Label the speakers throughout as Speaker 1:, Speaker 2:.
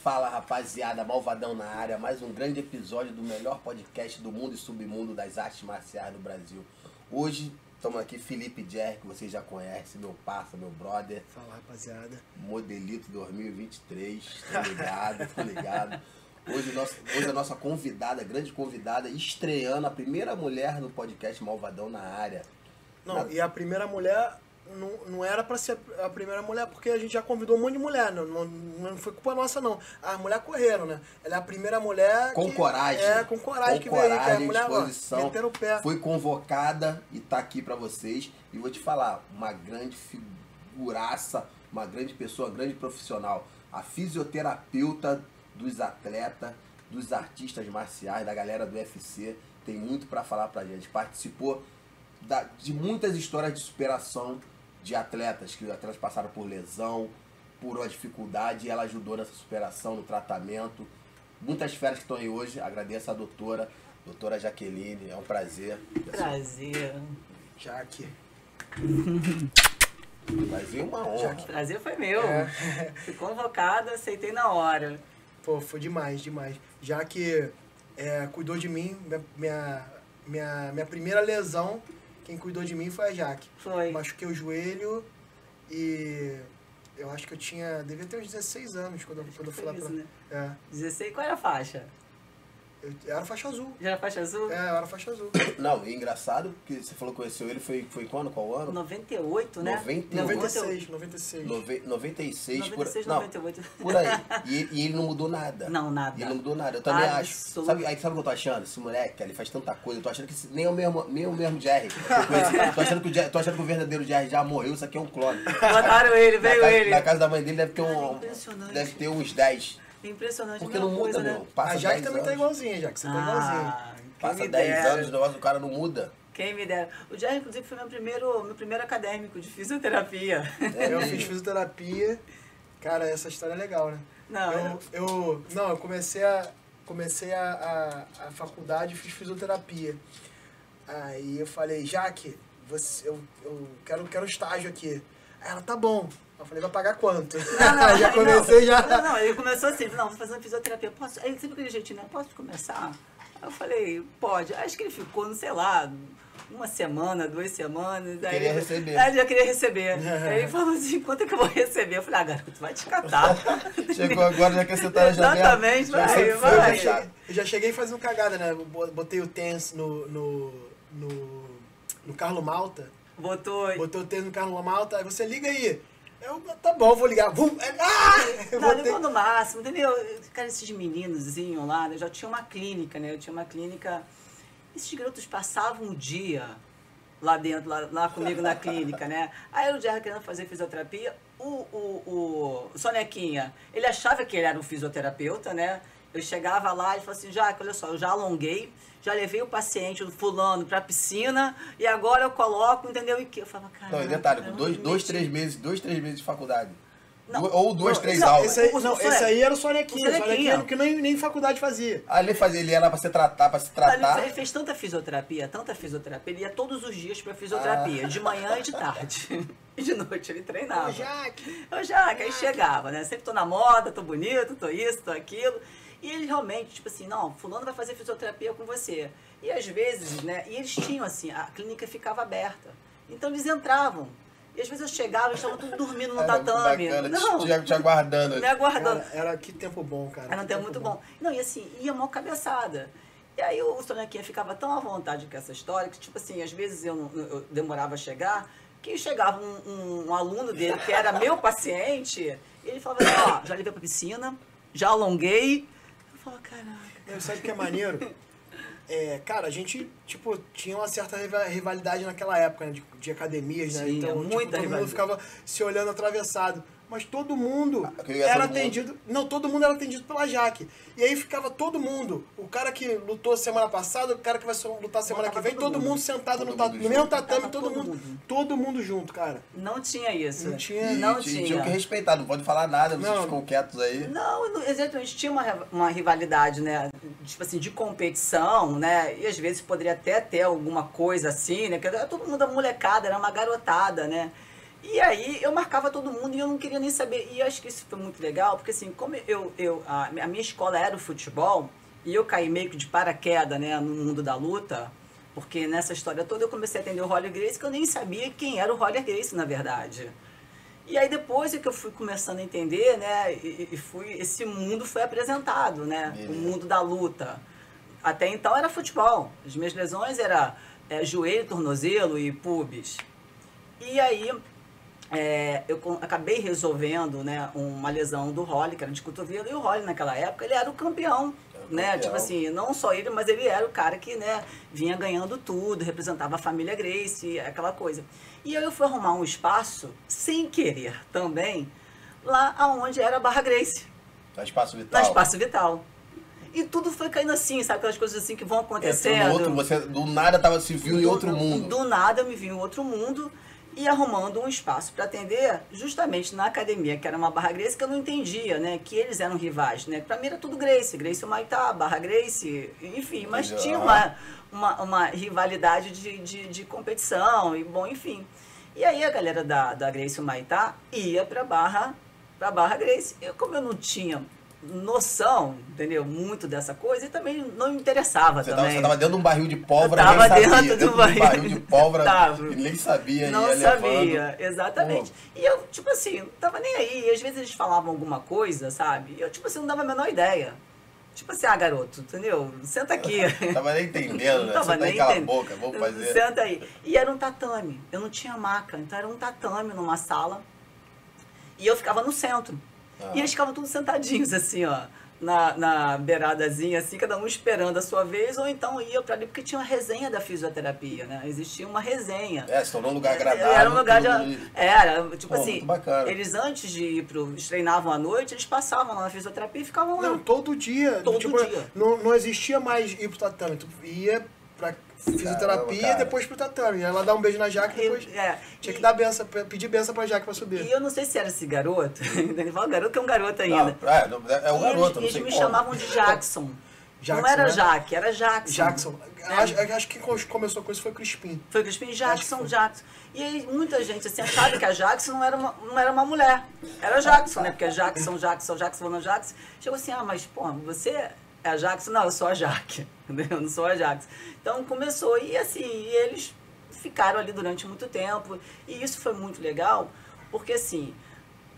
Speaker 1: Fala, rapaziada, Malvadão na área, mais um grande episódio do melhor podcast do mundo e submundo das artes marciais do Brasil. Hoje estamos aqui, Felipe Jerry, que vocês já conhecem, meu parça, meu brother.
Speaker 2: Fala, rapaziada.
Speaker 1: Modelito 2023, tá ligado? Hoje a nossa convidada, grande convidada, estreando, a primeira mulher no podcast Malvadão na área.
Speaker 2: Não, e a primeira mulher não era pra ser a primeira mulher, porque a gente já convidou um monte de mulher, não foi culpa nossa não. As mulheres correram, né? Ela é a primeira mulher
Speaker 1: com coragem.
Speaker 2: Com coragem que veio aí, que é a mulher,
Speaker 1: disposição,
Speaker 2: meter o pé.
Speaker 1: Foi convocada e tá aqui pra vocês. E vou te falar, uma grande figuraça, uma grande pessoa, grande profissional. A fisioterapeuta dos atletas, dos artistas marciais, da galera do UFC. Tem muito pra falar pra gente. Participou de muitas histórias de superação de atletas, que os atletas passaram por lesão, por uma dificuldade, e ela ajudou nessa superação, no tratamento. Muitas feras que estão aí hoje, agradeço a doutora Jaqueline, é um prazer.
Speaker 3: Prazer.
Speaker 2: Jaque.
Speaker 1: Prazer, uma honra.
Speaker 3: Prazer foi meu. Fui convocada, aceitei na hora.
Speaker 2: Pô, foi demais. Jaque cuidou de mim, minha primeira lesão, quem cuidou de mim foi a Jaque.
Speaker 3: Foi.
Speaker 2: Machuquei o joelho e eu acho que devia ter uns 16 anos quando eu fui lá pra...
Speaker 3: Né? 16, qual era a faixa?
Speaker 2: Eu era faixa azul.
Speaker 3: Já era faixa azul?
Speaker 2: Eu era faixa azul.
Speaker 1: Não, e engraçado, que você falou que conheceu ele, foi quando? Qual ano?
Speaker 3: 98, né?
Speaker 1: 96.
Speaker 2: 96.
Speaker 1: 96,
Speaker 3: 98.
Speaker 1: Por aí. E ele não mudou nada.
Speaker 3: Não, nada.
Speaker 1: E ele não mudou nada. Eu também acho.
Speaker 3: Absoluto.
Speaker 1: Sabe o que eu tô achando? Esse moleque, ele faz tanta coisa. Eu tô achando que nem é o mesmo Jerry. Tô achando que o verdadeiro Jerry já morreu. Isso aqui é um clone.
Speaker 3: Botaram ele, veio ele.
Speaker 1: Na casa da mãe dele deve ter
Speaker 3: Impressionante.
Speaker 1: Deve ter uns 10.
Speaker 3: Impressionante.
Speaker 1: Porque não muda,
Speaker 3: coisa,
Speaker 1: meu.
Speaker 3: né?
Speaker 1: Passa
Speaker 2: A Jaque
Speaker 1: 10
Speaker 2: também
Speaker 1: anos.
Speaker 2: tá igualzinha, Jaque. Você tá igualzinha.
Speaker 1: Passa 10 anos, o negócio do cara não muda.
Speaker 3: Quem me dera. O Jerry, inclusive, foi meu primeiro acadêmico de fisioterapia.
Speaker 2: Eu fiz fisioterapia. Cara, essa história é legal, né?
Speaker 3: Não,
Speaker 2: eu comecei a faculdade e fiz fisioterapia. Aí eu falei, Jaque, eu quero estágio aqui. Aí ela, tá bom. Eu falei, vai pagar quanto? Já comecei.
Speaker 3: Não, ele começou assim, não, vou fazer uma fisioterapia. Posso? Aí sempre aquele jeitinho, né? Posso começar? Aí eu falei, pode. Acho que ele ficou, não sei lá, uma semana, 2 semanas. Aí
Speaker 1: Queria receber.
Speaker 3: Aí ele já queria receber. Aí ele falou assim, quanto é que eu vou receber? Eu falei, garoto, vai te catar.
Speaker 1: Chegou agora, já que você tá na janela.
Speaker 3: Exatamente, vai.
Speaker 2: Eu já cheguei fazendo cagada, né? Botei o TENS no Carlo Malta.
Speaker 3: Botou
Speaker 2: o TENS no Carlo Malta, aí você liga aí. Tá bom, vou ligar.
Speaker 3: Não, ligou no máximo, entendeu? Cara, esses meninozinhos lá, né? Eu já tinha uma clínica, né? Eu tinha uma clínica. Esses garotos passavam um dia lá dentro, lá comigo na clínica, né? Aí o Jerry querendo fazer fisioterapia, o Sonequinha, ele achava que ele era um fisioterapeuta, né? Eu chegava lá e falava assim, Jaque, olha só, eu já alonguei, já levei o paciente, o fulano, pra piscina, e agora eu coloco, entendeu? E que eu falava, cara.
Speaker 1: Não, e detalhe, com 2, 3 meses de faculdade.
Speaker 3: Não.
Speaker 1: Ou 2, 3
Speaker 3: Não,
Speaker 1: aulas.
Speaker 2: Esse aí era o Sonequinha, que nem faculdade fazia.
Speaker 1: Ali ele ia lá pra se tratar.
Speaker 3: Ele fez tanta fisioterapia, ele ia todos os dias pra fisioterapia, de manhã e de tarde. E de noite ele treinava.
Speaker 2: Ô, Jaque.
Speaker 3: Aí chegava, né? Sempre tô na moda, tô bonito, tô isso, tô aquilo. E ele realmente, tipo assim, não, fulano vai fazer fisioterapia com você. E às vezes, né, e eles tinham assim, a clínica ficava aberta. Então eles entravam. E às vezes eu chegava, eles estavam tudo dormindo no tatame.
Speaker 1: Bacana,
Speaker 3: Não,
Speaker 1: te aguardando.
Speaker 3: me aguardando.
Speaker 2: Era que tempo bom, cara.
Speaker 3: Era um tempo muito bom. Não, e assim, ia mó cabeçada. E aí o Sonequinha ficava tão à vontade com essa história, que tipo assim, às vezes eu demorava a chegar, que chegava um aluno dele, que era meu paciente, e ele falava assim, ó, já levei pra piscina, já alonguei. Eu falava, caraca.
Speaker 2: Sabe o que é maneiro? Cara, a gente, tipo, tinha uma certa rivalidade naquela época, né? De academias, né?
Speaker 3: Tinha,
Speaker 2: Então,
Speaker 3: muita
Speaker 2: todo mundo
Speaker 3: rivalidade.
Speaker 2: ficava se olhando atravessado. Mas todo mundo era atendido... Não, todo mundo era atendido pela Jaque. E aí ficava todo mundo. O cara que lutou semana passada, o cara que vai lutar semana que vem, todo mundo sentado no mesmo tatame, todo mundo junto, cara.
Speaker 3: Não tinha isso.
Speaker 2: Não tinha.
Speaker 3: Não tinha.
Speaker 1: Tinha que respeitar, não pode falar nada, vocês ficam quietos aí.
Speaker 3: Não, exatamente. Tinha uma rivalidade, né? Tipo assim, de competição, né? E às vezes poderia até ter alguma coisa assim, né? Porque todo mundo, a molecada, era uma garotada, né? E aí eu marcava todo mundo e eu não queria nem saber. E eu acho que isso foi muito legal, porque assim, como a minha escola era o futebol, e eu caí meio que de paraquedas, né, no mundo da luta, porque nessa história toda eu comecei a atender o Roller Gracie, que eu nem sabia quem era o Roller Gracie, na verdade. E aí depois é que eu fui começando a entender, né, esse mundo foi apresentado, né, o mundo da luta. Até então era futebol. As minhas lesões eram joelho, tornozelo e pubis. E aí eu acabei resolvendo, né, uma lesão do Rolly, que era de cotovelo, e o Rolly naquela época ele era o campeão, né, tipo assim, não só ele, mas ele era o cara que, né, vinha ganhando tudo, representava a família Gracie, aquela coisa. E aí eu fui arrumar um espaço, sem querer também, lá aonde era a Barra Gracie.
Speaker 1: Na Espaço Vital.
Speaker 3: Na Espaço Vital. E tudo foi caindo assim, sabe? Aquelas coisas assim que vão acontecendo.
Speaker 1: Você do nada se viu em outro mundo.
Speaker 3: Do nada eu me vi em outro mundo e arrumando um espaço para atender justamente na academia, que era uma Barra Gracie, que eu não entendia, né? Que eles eram rivais, né? Para mim era tudo Gracie, Gracie Humaitá, Barra Gracie, enfim. Mas tinha uma rivalidade de competição e, bom, enfim. E aí a galera da Gracie Humaitá ia para Barra Gracie. Como eu não tinha noção, entendeu? Muito dessa coisa e também não me interessava também.
Speaker 1: Você tava dentro de um barril de pólvora,
Speaker 3: nem sabia.
Speaker 1: Dentro de um barril de pólvora e nem sabia.
Speaker 3: Não sabia, exatamente. E eu, tipo assim, não tava nem aí. E às vezes eles falavam alguma coisa, sabe? E eu, tipo assim, não dava a menor ideia. Tipo assim, garoto, entendeu? Senta aqui.
Speaker 1: Não tava nem entendendo, né? Senta aí, cala a boca, vamos fazer.
Speaker 3: Senta aí. E era um tatame. Eu não tinha maca, então era um tatame numa sala. E eu ficava no centro. E eles ficavam todos sentadinhos, assim, ó, na beiradazinha, assim, cada um esperando a sua vez, ou então ia para ali, porque tinha uma resenha da fisioterapia, né? Existia uma resenha.
Speaker 1: Se tornou um lugar agradável.
Speaker 3: Era um lugar Era, tipo assim,
Speaker 1: eles
Speaker 3: antes de ir eles treinavam à noite, eles passavam lá na fisioterapia e ficavam lá.
Speaker 2: Não, todo dia.
Speaker 3: Todo dia.
Speaker 2: Não existia mais ir pro tatame, tu ia pra fisioterapia e depois pro tatame. Ela dá um beijo na Jaque e depois tinha que dar benção, pedir benção pra Jaque pra subir.
Speaker 3: E eu não sei se era esse garoto, ele fala garoto que é um garoto ainda.
Speaker 1: É um garoto,
Speaker 3: eles me chamavam de Jackson. Não era, né? Jaque, era Jackson.
Speaker 2: Jackson. Acho que quem começou com isso foi Crispim.
Speaker 3: Foi Crispim, Jackson. E aí muita gente assim, achava que a Jackson não era uma mulher. Era Jackson, né? Porque Jackson, chegou assim, mas pô, você é a Jackson? Não, eu sou a Jaque. Eu não sou a Jackson. Então começou, e assim, eles ficaram ali durante muito tempo. E isso foi muito legal, porque assim,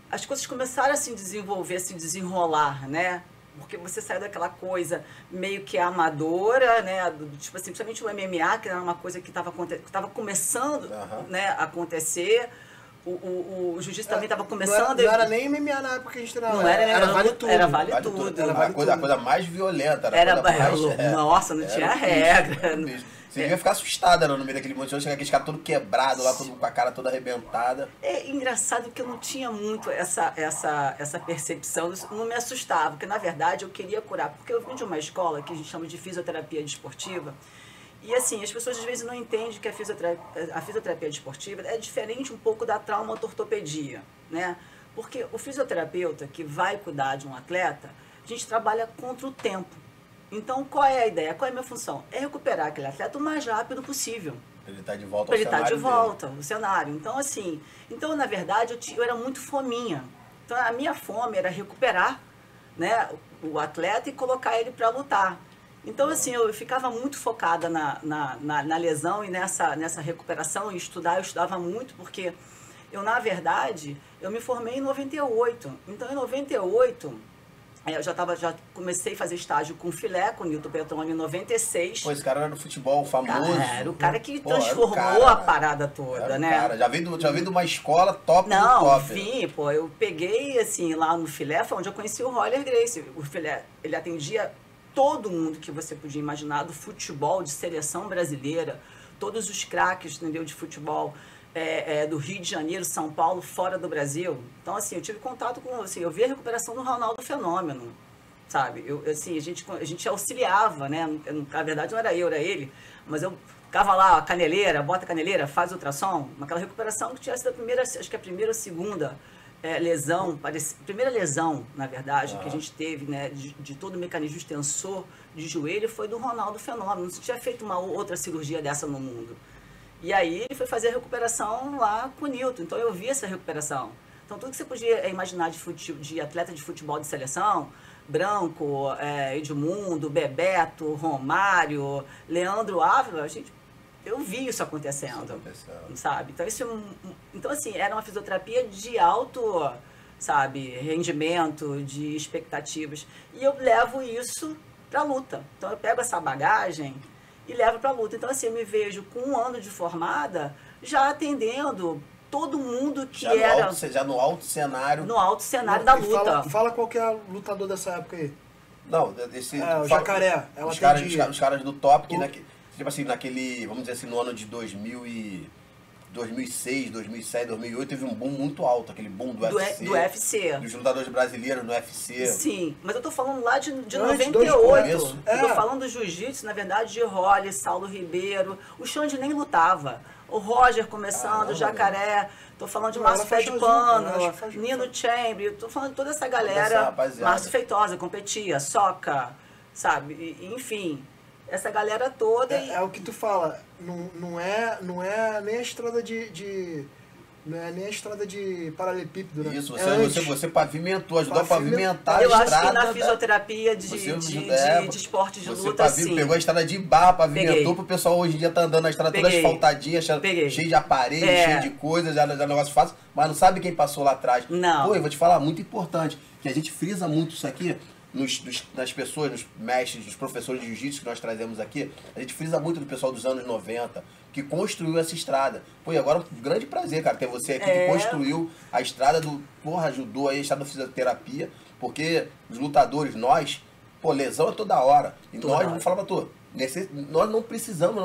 Speaker 3: as coisas começaram a se desenvolver, a se desenrolar, né? Porque você saiu daquela coisa meio que amadora, né? Tipo assim, principalmente o MMA, que era uma coisa que estava começando, né, a acontecer. O jiu-jitsu também estava começando.
Speaker 2: Não era nem MMA na época que a gente treinava.
Speaker 3: Não era,
Speaker 2: era vale tudo.
Speaker 3: Era vale tudo.
Speaker 1: Era a coisa mais violenta.
Speaker 3: Nossa, não tinha regra.
Speaker 1: Você devia ficar assustada no meio daquele monte de chegar aquele cara todo quebrado lá, todo, com a cara toda arrebentada.
Speaker 3: É engraçado que eu não tinha muito essa percepção, isso não me assustava, porque na verdade eu queria curar, porque eu vim de uma escola que a gente chama de fisioterapia desportiva, e assim, as pessoas às vezes não entendem que a fisioterapia desportiva é diferente um pouco da traumatortopedia, né? Porque o fisioterapeuta que vai cuidar de um atleta, a gente trabalha contra o tempo. Então, qual é a ideia? Qual é a minha função? É recuperar aquele atleta o mais rápido possível.
Speaker 1: Ele está de volta ao cenário.
Speaker 3: Ele está de volta ao cenário. Então, assim, na verdade, eu era muito fominha. Então, a minha fome era recuperar, né, o atleta e colocar ele para lutar. Então, assim, eu ficava muito focada na lesão e nessa recuperação, e eu estudava muito, porque eu, na verdade, eu me formei em 98. Então, em 98... eu já comecei a fazer estágio com filé, com o Nilton Petroni em 96.
Speaker 1: Pô, esse cara era no futebol famoso.
Speaker 3: Era o cara que transformou a parada toda, né?
Speaker 1: Cara. Já veio de uma escola top do top.
Speaker 3: Enfim, pô, eu peguei, assim, lá no filé, foi onde eu conheci o Roller Gracie. O filé, ele atendia todo mundo que você podia imaginar, do futebol, de seleção brasileira, todos os craques, entendeu, de futebol. Do Rio de Janeiro, São Paulo, fora do Brasil. Então, assim, eu tive contato com, assim, eu vi a recuperação do Ronaldo Fenômeno, sabe? Assim, a gente auxiliava, né? Na verdade, não era eu, era ele, mas eu ficava lá, a caneleira, bota a caneleira, faz ultrassom, naquela recuperação que tinha sido acho que a primeira ou segunda lesão, primeira lesão, na verdade, que a gente teve, né, de todo o mecanismo extensor de joelho, foi do Ronaldo Fenômeno. Não se tinha feito uma outra cirurgia dessa no mundo. E aí ele foi fazer a recuperação lá com o Newton. Então eu vi essa recuperação. Então tudo que você podia imaginar de atleta de futebol de seleção, Branco, Edmundo, Bebeto, Romário, Leandro Ávila, eu vi isso acontecendo, sabe? Então, assim, era uma fisioterapia de alto, sabe, rendimento, de expectativas. E eu levo isso para a luta. Então eu pego essa bagagem e levo para a luta. Então, assim, eu me vejo com 1 ano de formada já atendendo todo mundo que era...
Speaker 1: Já no alto cenário.
Speaker 3: No alto cenário da luta.
Speaker 2: Fala qual que é o lutador dessa época aí.
Speaker 1: Não,
Speaker 2: o Jacaré.
Speaker 1: Os caras do top, que tipo assim, naquele, vamos dizer assim, no ano de 2006, 2007, 2008, teve um boom muito alto, aquele boom do UFC.
Speaker 3: Do UFC.
Speaker 1: Dos lutadores brasileiros no UFC.
Speaker 3: Sim, mas eu tô falando lá de 98. Eu tô
Speaker 2: É.
Speaker 3: falando do jiu-jitsu, na verdade, de Rolly, Saulo Ribeiro. O Xande nem lutava. O Roger começando, o Jacaré. Tô falando de Márcio Pé de Pano, Nino Chambre. Tô falando de toda essa galera. Márcio Feitosa competia, Soca, sabe? Enfim, essa galera toda.
Speaker 2: É o que tu fala. Não é nem a estrada não é nem a estrada de paralelepípedo, né?
Speaker 1: Isso, você pavimentou, ajudou a pavimentar a
Speaker 3: eu
Speaker 1: estrada.
Speaker 3: Eu acho que na fisioterapia de esporte de luta, sim.
Speaker 1: Pegou a estrada de barra, pavimentou pro pessoal hoje em dia tá andando na estrada toda asfaltadinha, cheio de aparelho, cheio de coisas, já negócio fácil, mas não sabe quem passou lá atrás.
Speaker 3: Não.
Speaker 1: Pô, eu vou te falar, muito importante, que a gente frisa muito isso aqui, nas pessoas, nos mestres, nos professores de jiu-jitsu que nós trazemos aqui, a gente frisa muito do pessoal dos anos 90, que construiu essa estrada. Pô, e agora um grande prazer, cara, ter você aqui que construiu a estrada ajudou aí a estrada da fisioterapia, porque os lutadores, nós, lesão é toda hora. E nós, vamos falar pra tu, nós não precisamos.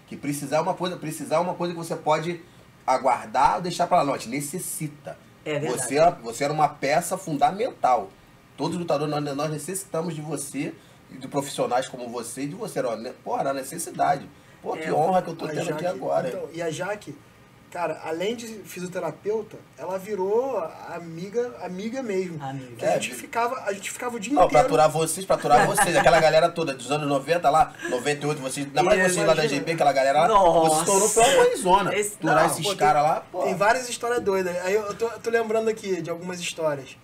Speaker 1: Que precisar é uma coisa que você pode aguardar ou deixar pra lá. Não, a gente necessita.
Speaker 3: É verdade.
Speaker 1: Você era uma peça fundamental. Todos os lutadores, nós necessitamos de você e de profissionais como você e de você. Pô, era necessidade. Pô, que honra que eu tô tendo aqui agora.
Speaker 2: Então, e a Jaque, cara, além de fisioterapeuta, ela virou amiga mesmo.
Speaker 3: Amiga.
Speaker 2: A gente ficava o dia inteiro.
Speaker 1: Pra aturar vocês, aquela galera toda dos anos 90 lá, 98, vocês, ainda mais vocês lá da GB, aquela galera lá, você se tornou uma mãezona. Aturar esses caras lá, pô.
Speaker 2: Tem várias histórias doidas. Aí eu tô lembrando aqui de algumas histórias.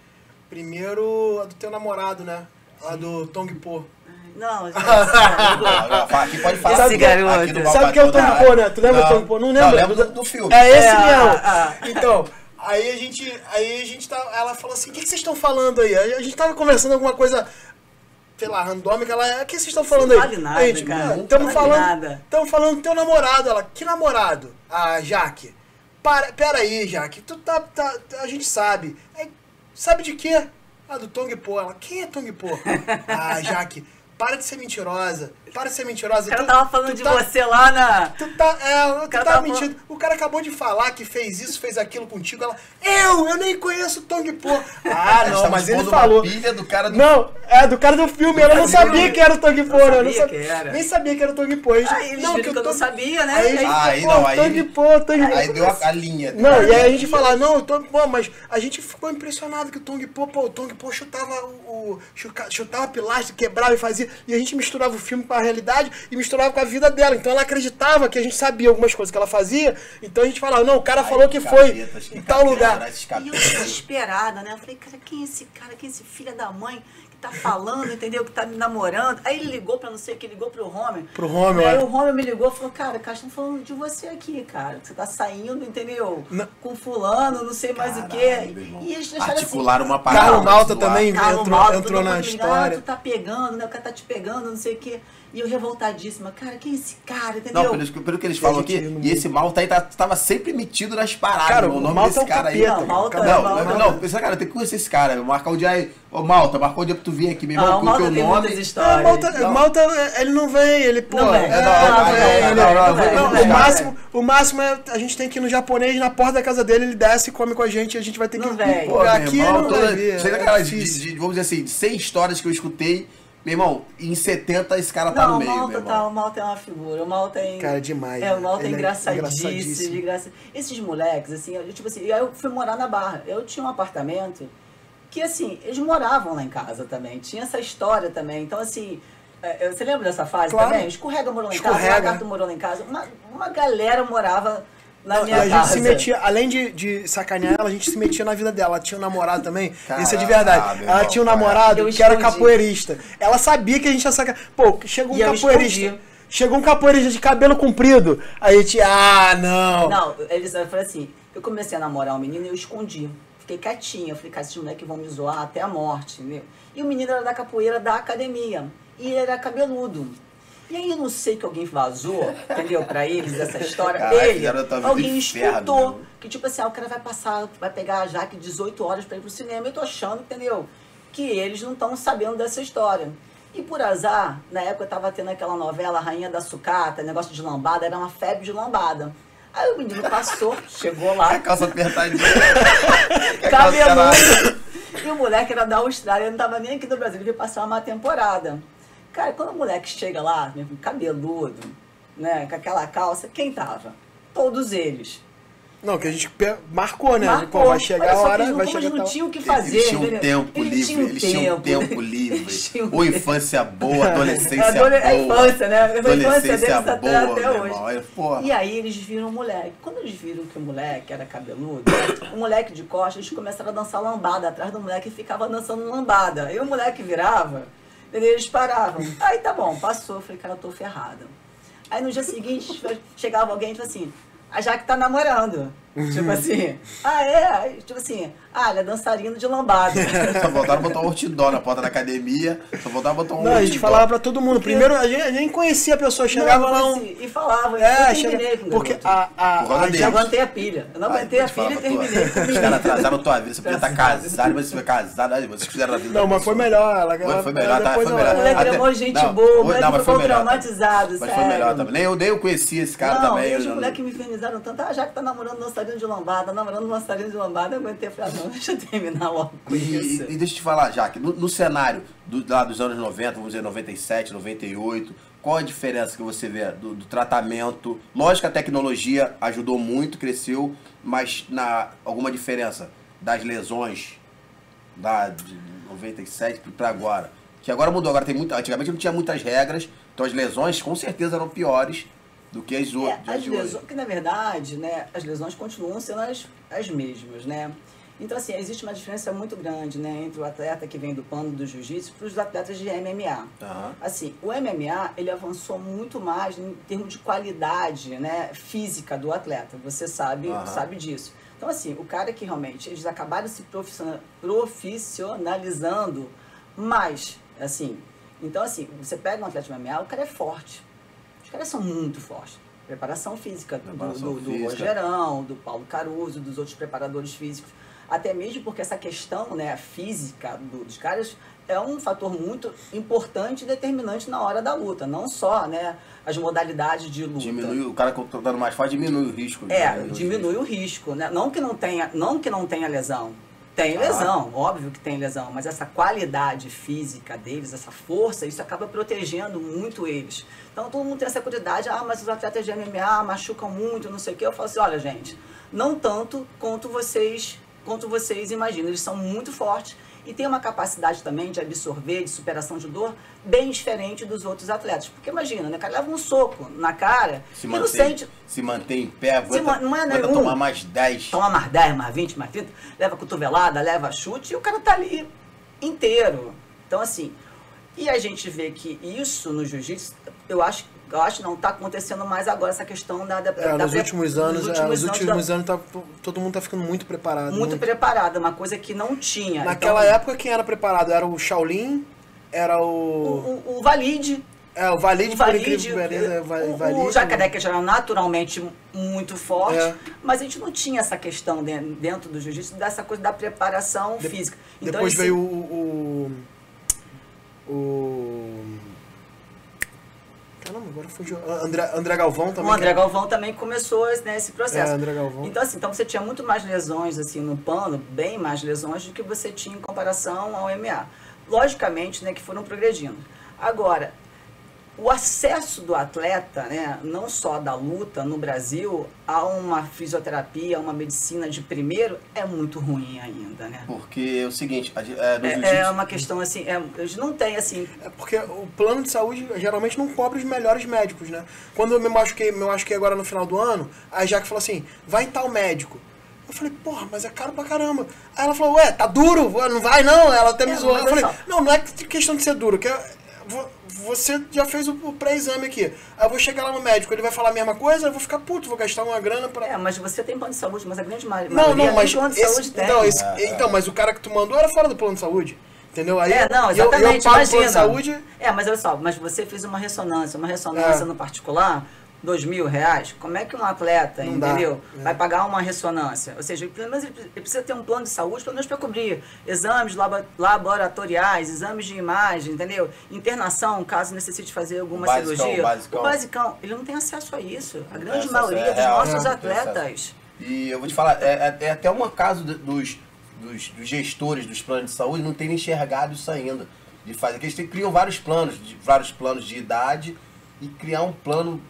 Speaker 2: Primeiro, a do teu namorado, né? A do Tong Po.
Speaker 3: Não,
Speaker 1: aqui pode falar.
Speaker 3: Esse garoto.
Speaker 2: Sabe o que é o Tong Po, né? Tu lembra do Tong Po? Não lembra?
Speaker 1: Não, lembro do filme.
Speaker 2: É esse mesmo. Então, aí a gente ela falou assim, o que vocês estão falando aí? A gente tava conversando alguma coisa, sei lá, randômica, o que vocês estão falando aí?
Speaker 3: Não vale nada,
Speaker 2: aí,
Speaker 3: cara.
Speaker 2: Estamos falando do teu namorado. Ela, que namorado? A Jaque. Pera aí, Jaque, a gente sabe. Sabe de quê? Do Tong Po. Ela, quem é Tong Po? Jaque, para de ser mentirosa. O
Speaker 3: cara tava falando de você lá na...
Speaker 2: Tu tá mentindo. O cara acabou de falar que fez isso, fez aquilo contigo. Ela, eu nem conheço o Tong Po. Não, mas ele falou.
Speaker 1: Do cara do...
Speaker 2: Não, do cara do filme. Ela não sabia que era o Tong Po, né? Nem sabia que era o Tong Po.
Speaker 3: Eles viram que eu não sabia, né?
Speaker 2: Aí
Speaker 1: deu a linha.
Speaker 2: Não, e aí a gente fala, não, o Tong Po, mas a gente ficou impressionado que o Tong Po chutava pilastra, quebrava e fazia. E a gente misturava o filme com a realidade e misturava com a vida dela. Então ela acreditava que a gente sabia algumas coisas que ela fazia. Então a gente falava, não, o cara falou que foi em tal lugar.
Speaker 3: E eu desesperada, né? Eu falei, cara, quem é esse cara? Quem é esse filho da mãe que tá falando, entendeu? Que tá me namorando. Aí ele ligou pra não sei o que, ligou pro Homer. Aí o Homer me ligou e falou, cara, estão falando de você aqui, cara. Você tá saindo, entendeu? Com fulano, não sei mais o quê. E eles deixaram
Speaker 1: articularam
Speaker 3: assim,
Speaker 1: uma parada.
Speaker 2: Carlos Malta também entrou na história.
Speaker 3: Tu tá pegando, né? O cara tá te pegando, não sei o quê. E eu revoltadíssima, cara, quem é esse cara, entendeu?
Speaker 1: Não, pelo que eles falam aqui, e esse Malta aí tava sempre metido nas paradas.
Speaker 2: Cara,
Speaker 1: o nome
Speaker 2: Malta
Speaker 1: desse cara aí. Não, pensa, cara, tem que conhecer esse cara. Marcar um dia aí. Ô, Malta, marcou um dia pra tu vir aqui, meu irmão, com o teu nome.
Speaker 2: Malta, ele não vem, ele, pô. O máximo é a gente tem que ir no japonês, na porta da casa dele, ele desce e come com a gente, a gente vai ter que ir.
Speaker 1: Pô, aqui não vai vir. Vamos dizer assim, 100 histórias que eu escutei. Meu irmão, em 70 esse cara tá no meio, meu irmão.
Speaker 3: O Malta é uma figura. O Malta é...
Speaker 2: Cara, demais.
Speaker 3: O Malta é engraçadíssimo. Esses moleques, assim, tipo assim... E aí eu fui morar na Barra. Eu tinha um apartamento que, assim, eles moravam lá em casa também. Tinha essa história também. Então, assim, Você lembra dessa fase
Speaker 2: Claro.
Speaker 3: também? Escorrega morou lá em casa, Lagarto morou lá em casa. Uma galera morava na minha
Speaker 2: casa. E a gente se metia, além de sacanear ela, a gente se metia na vida dela. Ela tinha um namorado também, isso é de verdade. Ela tinha um namorado que era capoeirista. Ela sabia que a gente ia sacanear. Pô, chegou um capoeirista. Chegou um capoeirista de cabelo comprido. Aí a gente, não.
Speaker 3: Não, eles falaram assim, eu comecei a namorar um menino e eu escondi. Fiquei quietinha, eu falei, cara, esses moleques vão me zoar até a morte, entendeu? E o menino era da capoeira da academia. E ele era cabeludo. E aí eu não sei que alguém vazou, entendeu, pra eles essa história. Alguém escutou. Que tipo assim, o cara vai pegar a Jaque 18 horas pra ir pro cinema. Eu tô achando, entendeu, que eles não estão sabendo dessa história. E por azar, na época eu tava tendo aquela novela Rainha da Sucata, negócio de lambada, era uma febre de lambada. Aí o menino passou, chegou lá.
Speaker 1: A calça apertadinha.
Speaker 3: Cabeludo. E o moleque era da Austrália, não tava nem aqui no Brasil, ele veio passar uma temporada. Cara, quando o moleque chega lá, cabeludo, né, com aquela calça, quem tava? Todos eles.
Speaker 2: Não, que a gente marcou, né? Pô, vai chegar a hora, vai chegar
Speaker 3: eles não tinham o que fazer.
Speaker 1: Eles tinham tempo livre, eles tinham tempo livre. Ou infância boa, adolescência boa.
Speaker 3: A infância, né? A infância deles
Speaker 1: boa,
Speaker 3: até hoje.
Speaker 1: Porra.
Speaker 3: E aí eles viram o moleque. Quando eles viram que o moleque era cabeludo, o moleque de costas, eles começaram a dançar lambada atrás do moleque e ficava dançando lambada. Aí o moleque virava, eles paravam. Aí tá bom, passou. Eu falei, cara, eu tô ferrada. Aí no dia seguinte, chegava alguém e falou assim, a Jaque tá namorando. Tipo assim, tipo assim, ela é dançarina de lambada.
Speaker 1: Só voltaram a botar um outdoor na porta da academia, só voltaram a botar um outdoor.
Speaker 2: A gente falava pra todo mundo. Primeiro, a gente nem conhecia a pessoa, chegava lá
Speaker 3: e falava,
Speaker 2: eu terminei com o
Speaker 3: porque eu aguentei a pilha. Eu não aguentei a pilha e terminei com o
Speaker 1: Os caras atrasaram tua vida, você podia estar casado, mas você foi casado, vocês fizeram a vida.
Speaker 2: Não, mas foi melhor.
Speaker 1: Foi melhor, tá? Foi melhor.
Speaker 3: O moleque era gente boa, o moleque ficou traumatizado,
Speaker 1: mas foi melhor também. Nem eu conheci esse cara também.
Speaker 3: Os moleques me infernizzaram tanto. Já que tá namorando dançarino de lambada, namorando dançarino de lambada, eu aguentei. Eu falei, não, deixa eu terminar logo com isso.
Speaker 1: E deixa eu te falar, Jaque, no cenário lá dos anos 90, vamos dizer 97, 98, qual a diferença que você vê do tratamento? Lógico que a tecnologia ajudou muito, cresceu, mas alguma diferença das lesões de 97 para agora? Que agora mudou, agora tem antigamente não tinha muitas regras, então as lesões com certeza eram piores do que as outras.
Speaker 3: Porque na verdade, né, as lesões continuam sendo as mesmas, né? Então, assim, existe uma diferença muito grande, né, entre o atleta que vem do pano do jiu-jitsu para os atletas de MMA. Assim, o MMA, ele avançou muito mais em termos de qualidade, né, física do atleta. Você sabe disso. Então, assim, o cara que realmente, eles acabaram se profissionalizando mais, assim. Então, assim, você pega um atleta de MMA, o cara é forte. Os caras são muito fortes. Preparação física do Rogerão, do Paulo Caruso, dos outros preparadores físicos. Até mesmo porque essa questão, né, física dos caras é um fator muito importante e determinante na hora da luta. Não só, né, as modalidades de luta.
Speaker 1: O cara que está dando mais forte diminui o risco.
Speaker 3: Diminui o risco. Né? Não que não tenha lesão. Tem lesão, óbvio que tem lesão, mas essa qualidade física deles, essa força, isso acaba protegendo muito eles. Então todo mundo tem essa curiosidade, mas os atletas de MMA machucam muito, não sei o quê. Eu falo assim, olha gente, não tanto quanto vocês imaginam, eles são muito fortes e têm uma capacidade também de absorver, de superação de dor, bem diferente dos outros atletas. Porque imagina, né, o cara leva um soco na cara e não sente...
Speaker 1: Se mantém em pé, aguenta tomar mais 10.
Speaker 3: Toma mais 10, mais 20, mais 30, leva cotovelada, leva chute e o cara tá ali inteiro. Então assim, e a gente vê que isso no jiu-jitsu, eu acho que não está acontecendo mais agora, essa questão
Speaker 2: nos últimos anos todo mundo está ficando muito preparado.
Speaker 3: Muito preparado, uma coisa que não tinha.
Speaker 2: Naquela época, quem era preparado? Era o Shaolin, era
Speaker 3: o Valide.
Speaker 2: O Valide, por incrível que pareça.
Speaker 3: O Jacaré, que já era naturalmente muito forte, mas a gente não tinha essa questão dentro do jiu-jitsu, dessa coisa da preparação física. Então,
Speaker 2: depois veio Caramba, agora fugiu. André Galvão também.
Speaker 3: O André Galvão também começou, né, esse processo.
Speaker 2: André Galvão.
Speaker 3: Então, assim, você tinha muito mais lesões assim, no pano, bem mais lesões do que você tinha em comparação ao MMA. Logicamente, né, que foram progredindo. Agora, o acesso do atleta, né, não só da luta no Brasil, a uma fisioterapia, a uma medicina de primeiro, é muito ruim ainda, né?
Speaker 1: Porque é o seguinte,
Speaker 3: é uma questão assim, eles não têm assim...
Speaker 2: É porque o plano de saúde geralmente não cobre os melhores médicos, né? Quando eu me machuquei agora no final do ano, a Jaque falou assim, vai em tal médico. Eu falei, porra, mas é caro pra caramba. Aí ela falou, ué, tá duro? Não vai não? Ela até me zoou. Eu falei, não é questão de ser duro, que você já fez o pré-exame aqui. Aí eu vou chegar lá no médico, ele vai falar a mesma coisa, eu vou ficar puto, vou gastar uma grana pra...
Speaker 3: mas você tem plano de saúde, mas a grande maioria
Speaker 2: mas
Speaker 3: plano de saúde tem.
Speaker 2: Então, mas o cara que tu mandou era fora do plano de saúde. Entendeu? Aí
Speaker 3: exatamente,
Speaker 2: eu pago o plano de saúde...
Speaker 3: mas olha só, mas você fez uma ressonância no particular... R$2.000, como é que um atleta,
Speaker 2: não
Speaker 3: entendeu?
Speaker 2: Dá.
Speaker 3: Vai pagar uma ressonância? Ou seja, pelo menos ele precisa ter um plano de saúde, pelo menos para cobrir exames laboratoriais, exames de imagem, entendeu? Internação, caso necessite fazer alguma cirurgia. O basicão, ele não tem acesso a isso. A grande maioria dos nossos atletas.
Speaker 1: E eu vou te falar, é até um caso dos gestores dos planos de saúde não terem enxergado isso ainda. De fazer, que eles criam vários planos de idade e criar um plano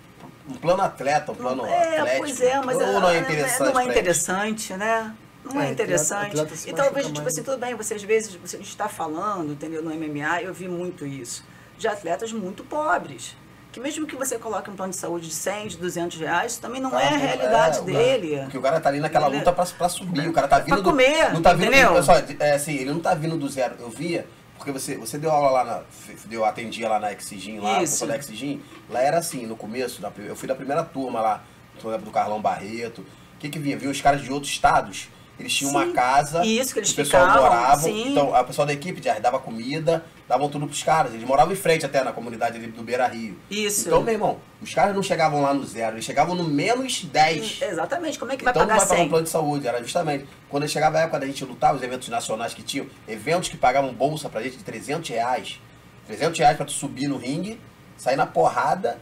Speaker 1: atleta, um plano atlético.
Speaker 3: Pois é, mas
Speaker 1: não é interessante.
Speaker 3: Não é interessante, né? Não é interessante. E talvez, tipo assim, tudo bem, você às vezes, a gente está falando, entendeu, no MMA, eu vi muito isso, de atletas muito pobres. Que mesmo que você coloque um plano de saúde de 100, de R$200, isso também não é a realidade dele.
Speaker 1: Porque o cara tá ali naquela luta pra subir, o cara tá vindo
Speaker 3: pra comer,
Speaker 1: não tá vindo,
Speaker 3: entendeu?
Speaker 1: Pessoal, assim, ele não tá vindo do zero. Eu via... Porque você deu aula lá atendia lá na Exigim, lá, o pessoal da Exigim, lá era assim, no começo, eu fui da primeira turma lá, do Carlão Barreto. O que vinha? Vinha os caras de outros estados, eles tinham uma casa,
Speaker 3: isso que eles
Speaker 1: o pessoal
Speaker 3: ficavam,
Speaker 1: moravam, então o pessoal da equipe dava comida, davam tudo pros caras, eles moravam em frente até na comunidade ali do Beira Rio.
Speaker 3: Isso.
Speaker 1: Então, meu irmão, os caras não chegavam lá no zero, eles chegavam no menos 10.
Speaker 3: Exatamente, como é que vai
Speaker 1: então,
Speaker 3: pagar 100?
Speaker 1: Então não vai pagar um plano de saúde, era justamente, quando chegava a época da gente lutar, os eventos nacionais que tinham, eventos que pagavam bolsa pra gente de R$300. R$300 pra tu subir no ringue, sair na porrada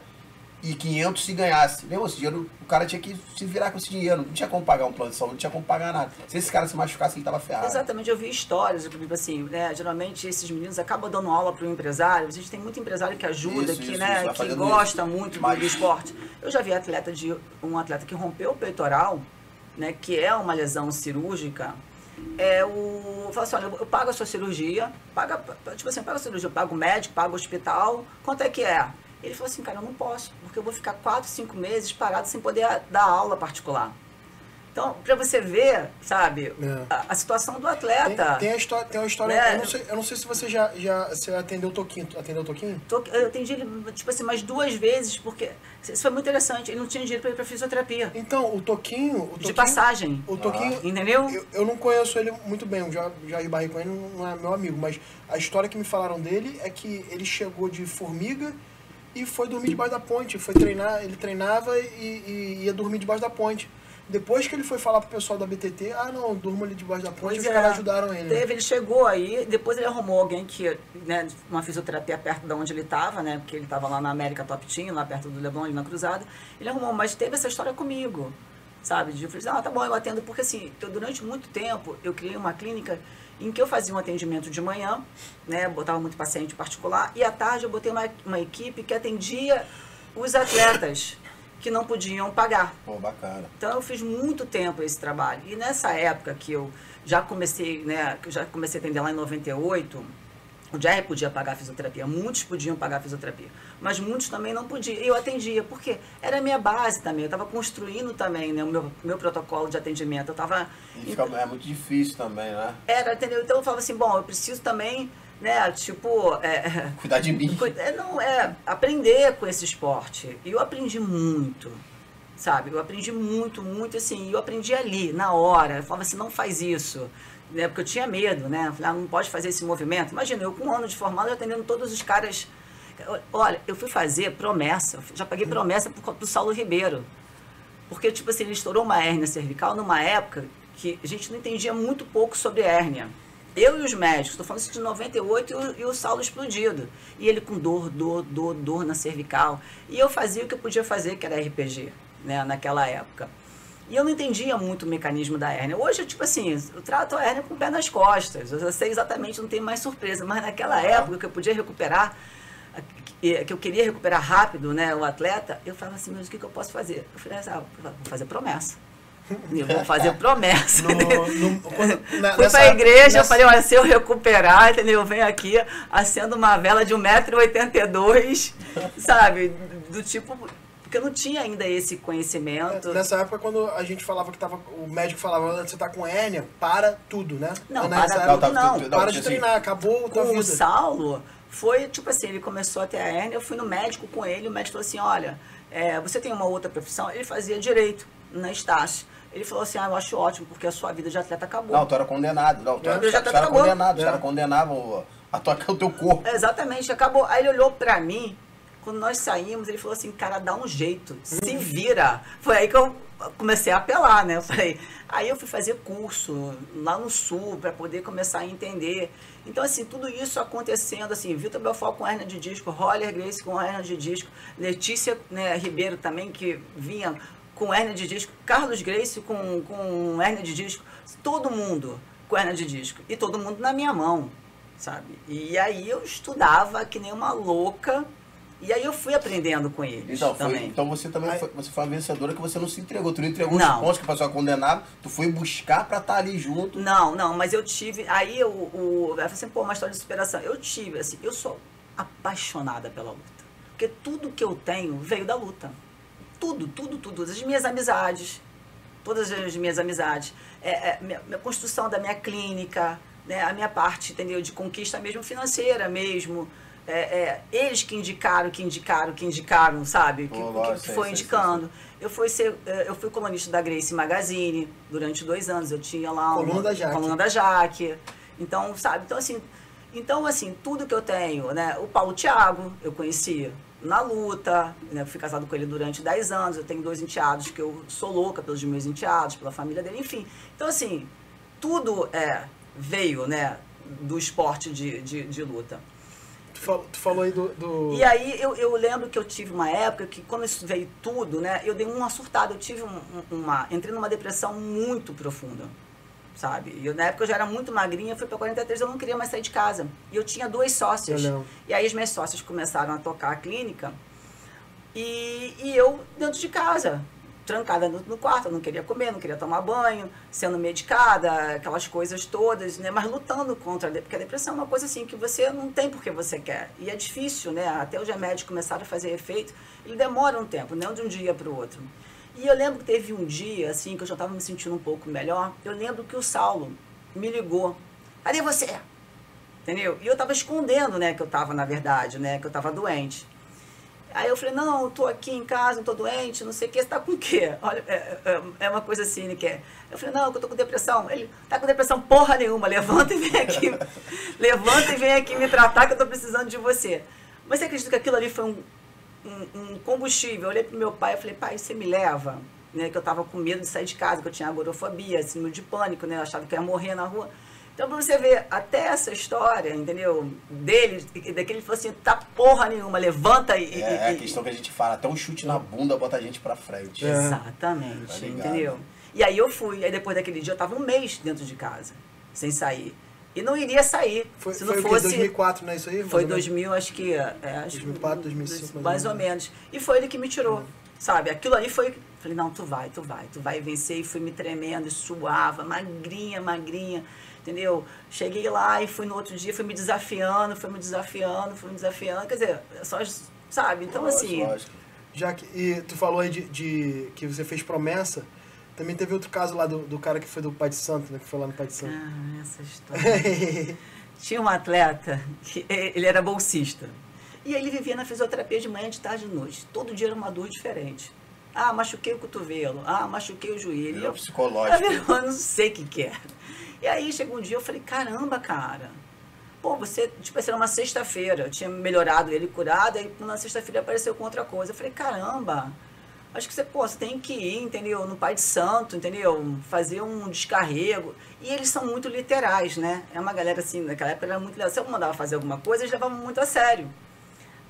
Speaker 1: e 500 se ganhasse. Meu, esse dinheiro, o cara tinha que se virar com esse dinheiro, não tinha como pagar um plano de saúde, não tinha como pagar nada. Se esse cara se machucasse, ele tava ferrado.
Speaker 3: Exatamente, eu vi histórias, tipo assim, né, geralmente esses meninos acabam dando aula para o empresário, a gente tem muito empresário que ajuda, que gosta muito do esporte. Eu já vi um atleta que rompeu o peitoral, né, que é uma lesão cirúrgica, fala assim, olha, eu pago a sua cirurgia, paga a cirurgia, eu pago o médico, pago o hospital, quanto é que é? Ele falou assim, cara, eu não posso, porque eu vou ficar 4, 5 meses parado sem poder dar aula particular. Então, para você ver, sabe, a situação do atleta.
Speaker 2: Tem uma história, né? eu não sei se você você atendeu o Toquinho. Atendeu o Toquinho?
Speaker 3: Eu atendi ele, tipo assim, mais 2 vezes, porque isso foi muito interessante, ele não tinha dinheiro para ir para fisioterapia.
Speaker 2: Então, o Toquinho...
Speaker 3: De passagem.
Speaker 2: O Toquinho...
Speaker 3: Entendeu?
Speaker 2: Eu não conheço ele muito bem, eu já esbarrei com ele, não é meu amigo, mas a história que me falaram dele é que ele chegou de Formiga e foi dormir debaixo da ponte, foi treinar, ele treinava e ia dormir debaixo da ponte. Depois que ele foi falar pro pessoal da BTT, não, durmo ali debaixo da ponte, os caras ajudaram ele.
Speaker 3: Ele chegou aí, depois ele arrumou alguém que, né, uma fisioterapia perto de onde ele estava, né, porque ele estava lá na América Top Team, lá perto do Leblon, ali na Cruzada. Ele arrumou, mas teve essa história comigo, sabe? Eu falei, tá bom, eu atendo, porque assim, durante muito tempo eu criei uma clínica em que eu fazia um atendimento de manhã, né, botava muito paciente particular, e à tarde eu botei uma equipe que atendia os atletas que não podiam pagar.
Speaker 1: Pô, bacana.
Speaker 3: Então eu fiz muito tempo esse trabalho. E nessa época que eu já comecei, né, a atender lá em 98, o Jerry podia pagar a fisioterapia, muitos podiam pagar a fisioterapia, mas muitos também não podiam. E eu atendia, porque era a minha base também, eu estava construindo também, né, o meu protocolo de atendimento. Eu tava...
Speaker 1: É muito difícil também, né?
Speaker 3: Entendeu? Então eu falava assim, bom, eu preciso também, né, tipo...
Speaker 1: cuidar de mim.
Speaker 3: Aprender com esse esporte. E eu aprendi muito, sabe? Eu aprendi muito, assim, e eu aprendi ali, na hora. Eu falava assim, não faz isso. Né, porque eu tinha medo, né? Eu falei, não pode fazer esse movimento. Imagina, eu com 1 ano de formado, atendendo todos os caras. Olha, eu fui fazer promessa, já paguei promessa pro Saulo Ribeiro. Porque, tipo assim, ele estourou uma hérnia cervical numa época que a gente não entendia muito pouco sobre hérnia. Eu e os médicos, estou falando isso de 98 e o Saulo explodido. E ele com dor na cervical. E eu fazia o que eu podia fazer, que era RPG, né, naquela época. E eu não entendia muito o mecanismo da hérnia. Hoje, tipo assim, eu trato a hérnia com o pé nas costas. Eu sei exatamente, não tem mais surpresa. Mas naquela época que eu podia recuperar, que eu queria recuperar rápido, né, o atleta, eu falava assim, mas o que eu posso fazer? Eu falei, vou fazer promessa. Eu vou fazer promessa. Fui pra igreja, eu falei, olha, se eu recuperar, entendeu? Eu venho aqui, acendo uma vela de 1,82 m, sabe? Do tipo, porque eu não tinha ainda esse conhecimento.
Speaker 2: Nessa época, quando a gente falava que o médico falava, você tá com hérnia, para tudo, né?
Speaker 3: Não, para
Speaker 2: de treinar, acabou a tua vida.
Speaker 3: O Saulo foi, tipo assim, ele começou a ter a hérnia, eu fui no médico com ele, o médico falou assim, olha, você tem uma outra profissão? Ele fazia direito na Estácio. Ele falou assim, eu acho ótimo, porque a sua vida de atleta acabou.
Speaker 1: Não, tu era condenado. Não, tu era condenado, os caras condenavam o teu corpo.
Speaker 3: Exatamente, acabou. Aí ele olhou pra mim, quando nós saímos, ele falou assim, cara, dá um jeito, se vira. Foi aí que eu comecei a apelar, né? Eu falei, aí eu fui fazer curso lá no Sul, pra poder começar a entender. Então, assim, tudo isso acontecendo, assim, Vitor Belfort com hérnia de disco, Roller Gracie com hérnia de disco, Letícia, né, Ribeiro também, que vinha com hérnia de disco, Carlos Gracie com hérnia de disco, todo mundo com hérnia de disco, e todo mundo na minha mão, sabe? E aí eu estudava que nem uma louca, e aí eu fui aprendendo com eles também.
Speaker 1: Então você também você foi uma vencedora que você não se entregou, tu não entregou os pontos que a pessoa condenava, tu foi buscar pra estar ali junto.
Speaker 3: Não, mas eu tive, aí eu falei assim, pô, uma história de superação, eu tive, assim, eu sou apaixonada pela luta, porque tudo que eu tenho veio da luta. Tudo, as minhas amizades, todas as minhas amizades, minha construção da minha clínica, né, a minha parte, entendeu, de conquista mesmo financeira mesmo, eles que indicaram, sabe, que foi indicando. Eu fui colunista da Gracie Magazine durante 2 anos, eu tinha lá coluna da Jaque, então, sabe, então assim, tudo que eu tenho, né, o Paulo Thiago, eu conhecia na luta, né, fui casado com ele durante 10 anos, eu tenho 2 enteados que eu sou louca pelos meus enteados, pela família dele, enfim. Então, assim, tudo veio, né, do esporte de luta.
Speaker 2: Tu falou aí do...
Speaker 3: E aí, eu lembro que eu tive uma época que, quando isso veio tudo, né, eu dei uma surtada, eu tive entrei numa depressão muito profunda. Sabe? Na época eu já era muito magrinha, fui para 43, eu não queria mais sair de casa. E eu tinha 2 sócias. E aí as minhas sócias começaram a tocar a clínica e eu dentro de casa, trancada no quarto, eu não queria comer, não queria tomar banho, sendo medicada, aquelas coisas todas, né? Mas lutando contra, porque a depressão é uma coisa assim que você não tem porque você quer. E é difícil, né? Até os remédios começaram a fazer efeito, ele demora um tempo, não de um dia para o outro. E eu lembro que teve um dia, assim, que eu já estava me sentindo um pouco melhor, eu lembro que o Saulo me ligou. Cadê você? Entendeu? E eu estava escondendo, né, que eu estava, na verdade, né, que eu estava doente. Aí eu falei, não, eu tô aqui em casa, não tô doente, não sei o que, você tá com o quê? Olha, é uma coisa assim, né, que é. Eu falei, não, eu tô com depressão. Ele, tá com depressão porra nenhuma, levanta e vem aqui. Levanta e vem aqui me tratar que eu tô precisando de você. Mas você acredita que aquilo ali foi um combustível? Eu olhei pro meu pai e falei, pai, você me leva? Né, que eu tava com medo de sair de casa, que eu tinha agorafobia, síndrome de pânico, né, eu achava que eu ia morrer na rua. Então, pra você ver, até essa história, entendeu, dele, daquele ele falou assim, tá porra nenhuma, levanta e...
Speaker 1: É a questão que a gente fala, até um chute na bunda bota a gente pra frente.
Speaker 3: Exatamente, tá, entendeu? E aí eu fui, aí depois daquele dia eu tava 1 mês dentro de casa, sem sair. E não iria sair. Se não fosse
Speaker 2: 2004, não é isso aí?
Speaker 3: Foi 2000, acho que...
Speaker 2: 2004, 2005.
Speaker 3: Mais ou menos. E foi ele que me tirou, sabe? Aquilo ali foi... Falei, não, tu vai vencer. E fui me tremendo, e suava, magrinha, entendeu? Cheguei lá e fui no outro dia, fui me desafiando. Quer dizer, só, sabe? Então, assim...
Speaker 2: Já que, e tu falou aí de que você fez promessa... Também teve outro caso lá do cara que foi do Pai de Santo, né? Que foi lá no Pai de Santo.
Speaker 3: Ah, essa história. Tinha um atleta, que ele era bolsista. E ele vivia na fisioterapia de manhã, de tarde e de noite. Todo dia era uma dor diferente. Ah, machuquei o cotovelo. Ah, machuquei o joelho.
Speaker 1: É psicológico.
Speaker 3: Eu não sei o que era. E aí, chegou um dia, eu falei, caramba, cara. Pô, você, tipo assim, era uma sexta-feira. Eu tinha melhorado ele, curado. Aí, na sexta-feira, apareceu com outra coisa. Eu falei, caramba... Acho que você tem que ir, entendeu? No Pai de Santo, entendeu? Fazer um descarrego. E eles são muito literais, né? É uma galera assim, naquela época era muito literal. Se eu mandava fazer alguma coisa, eles levavam muito a sério.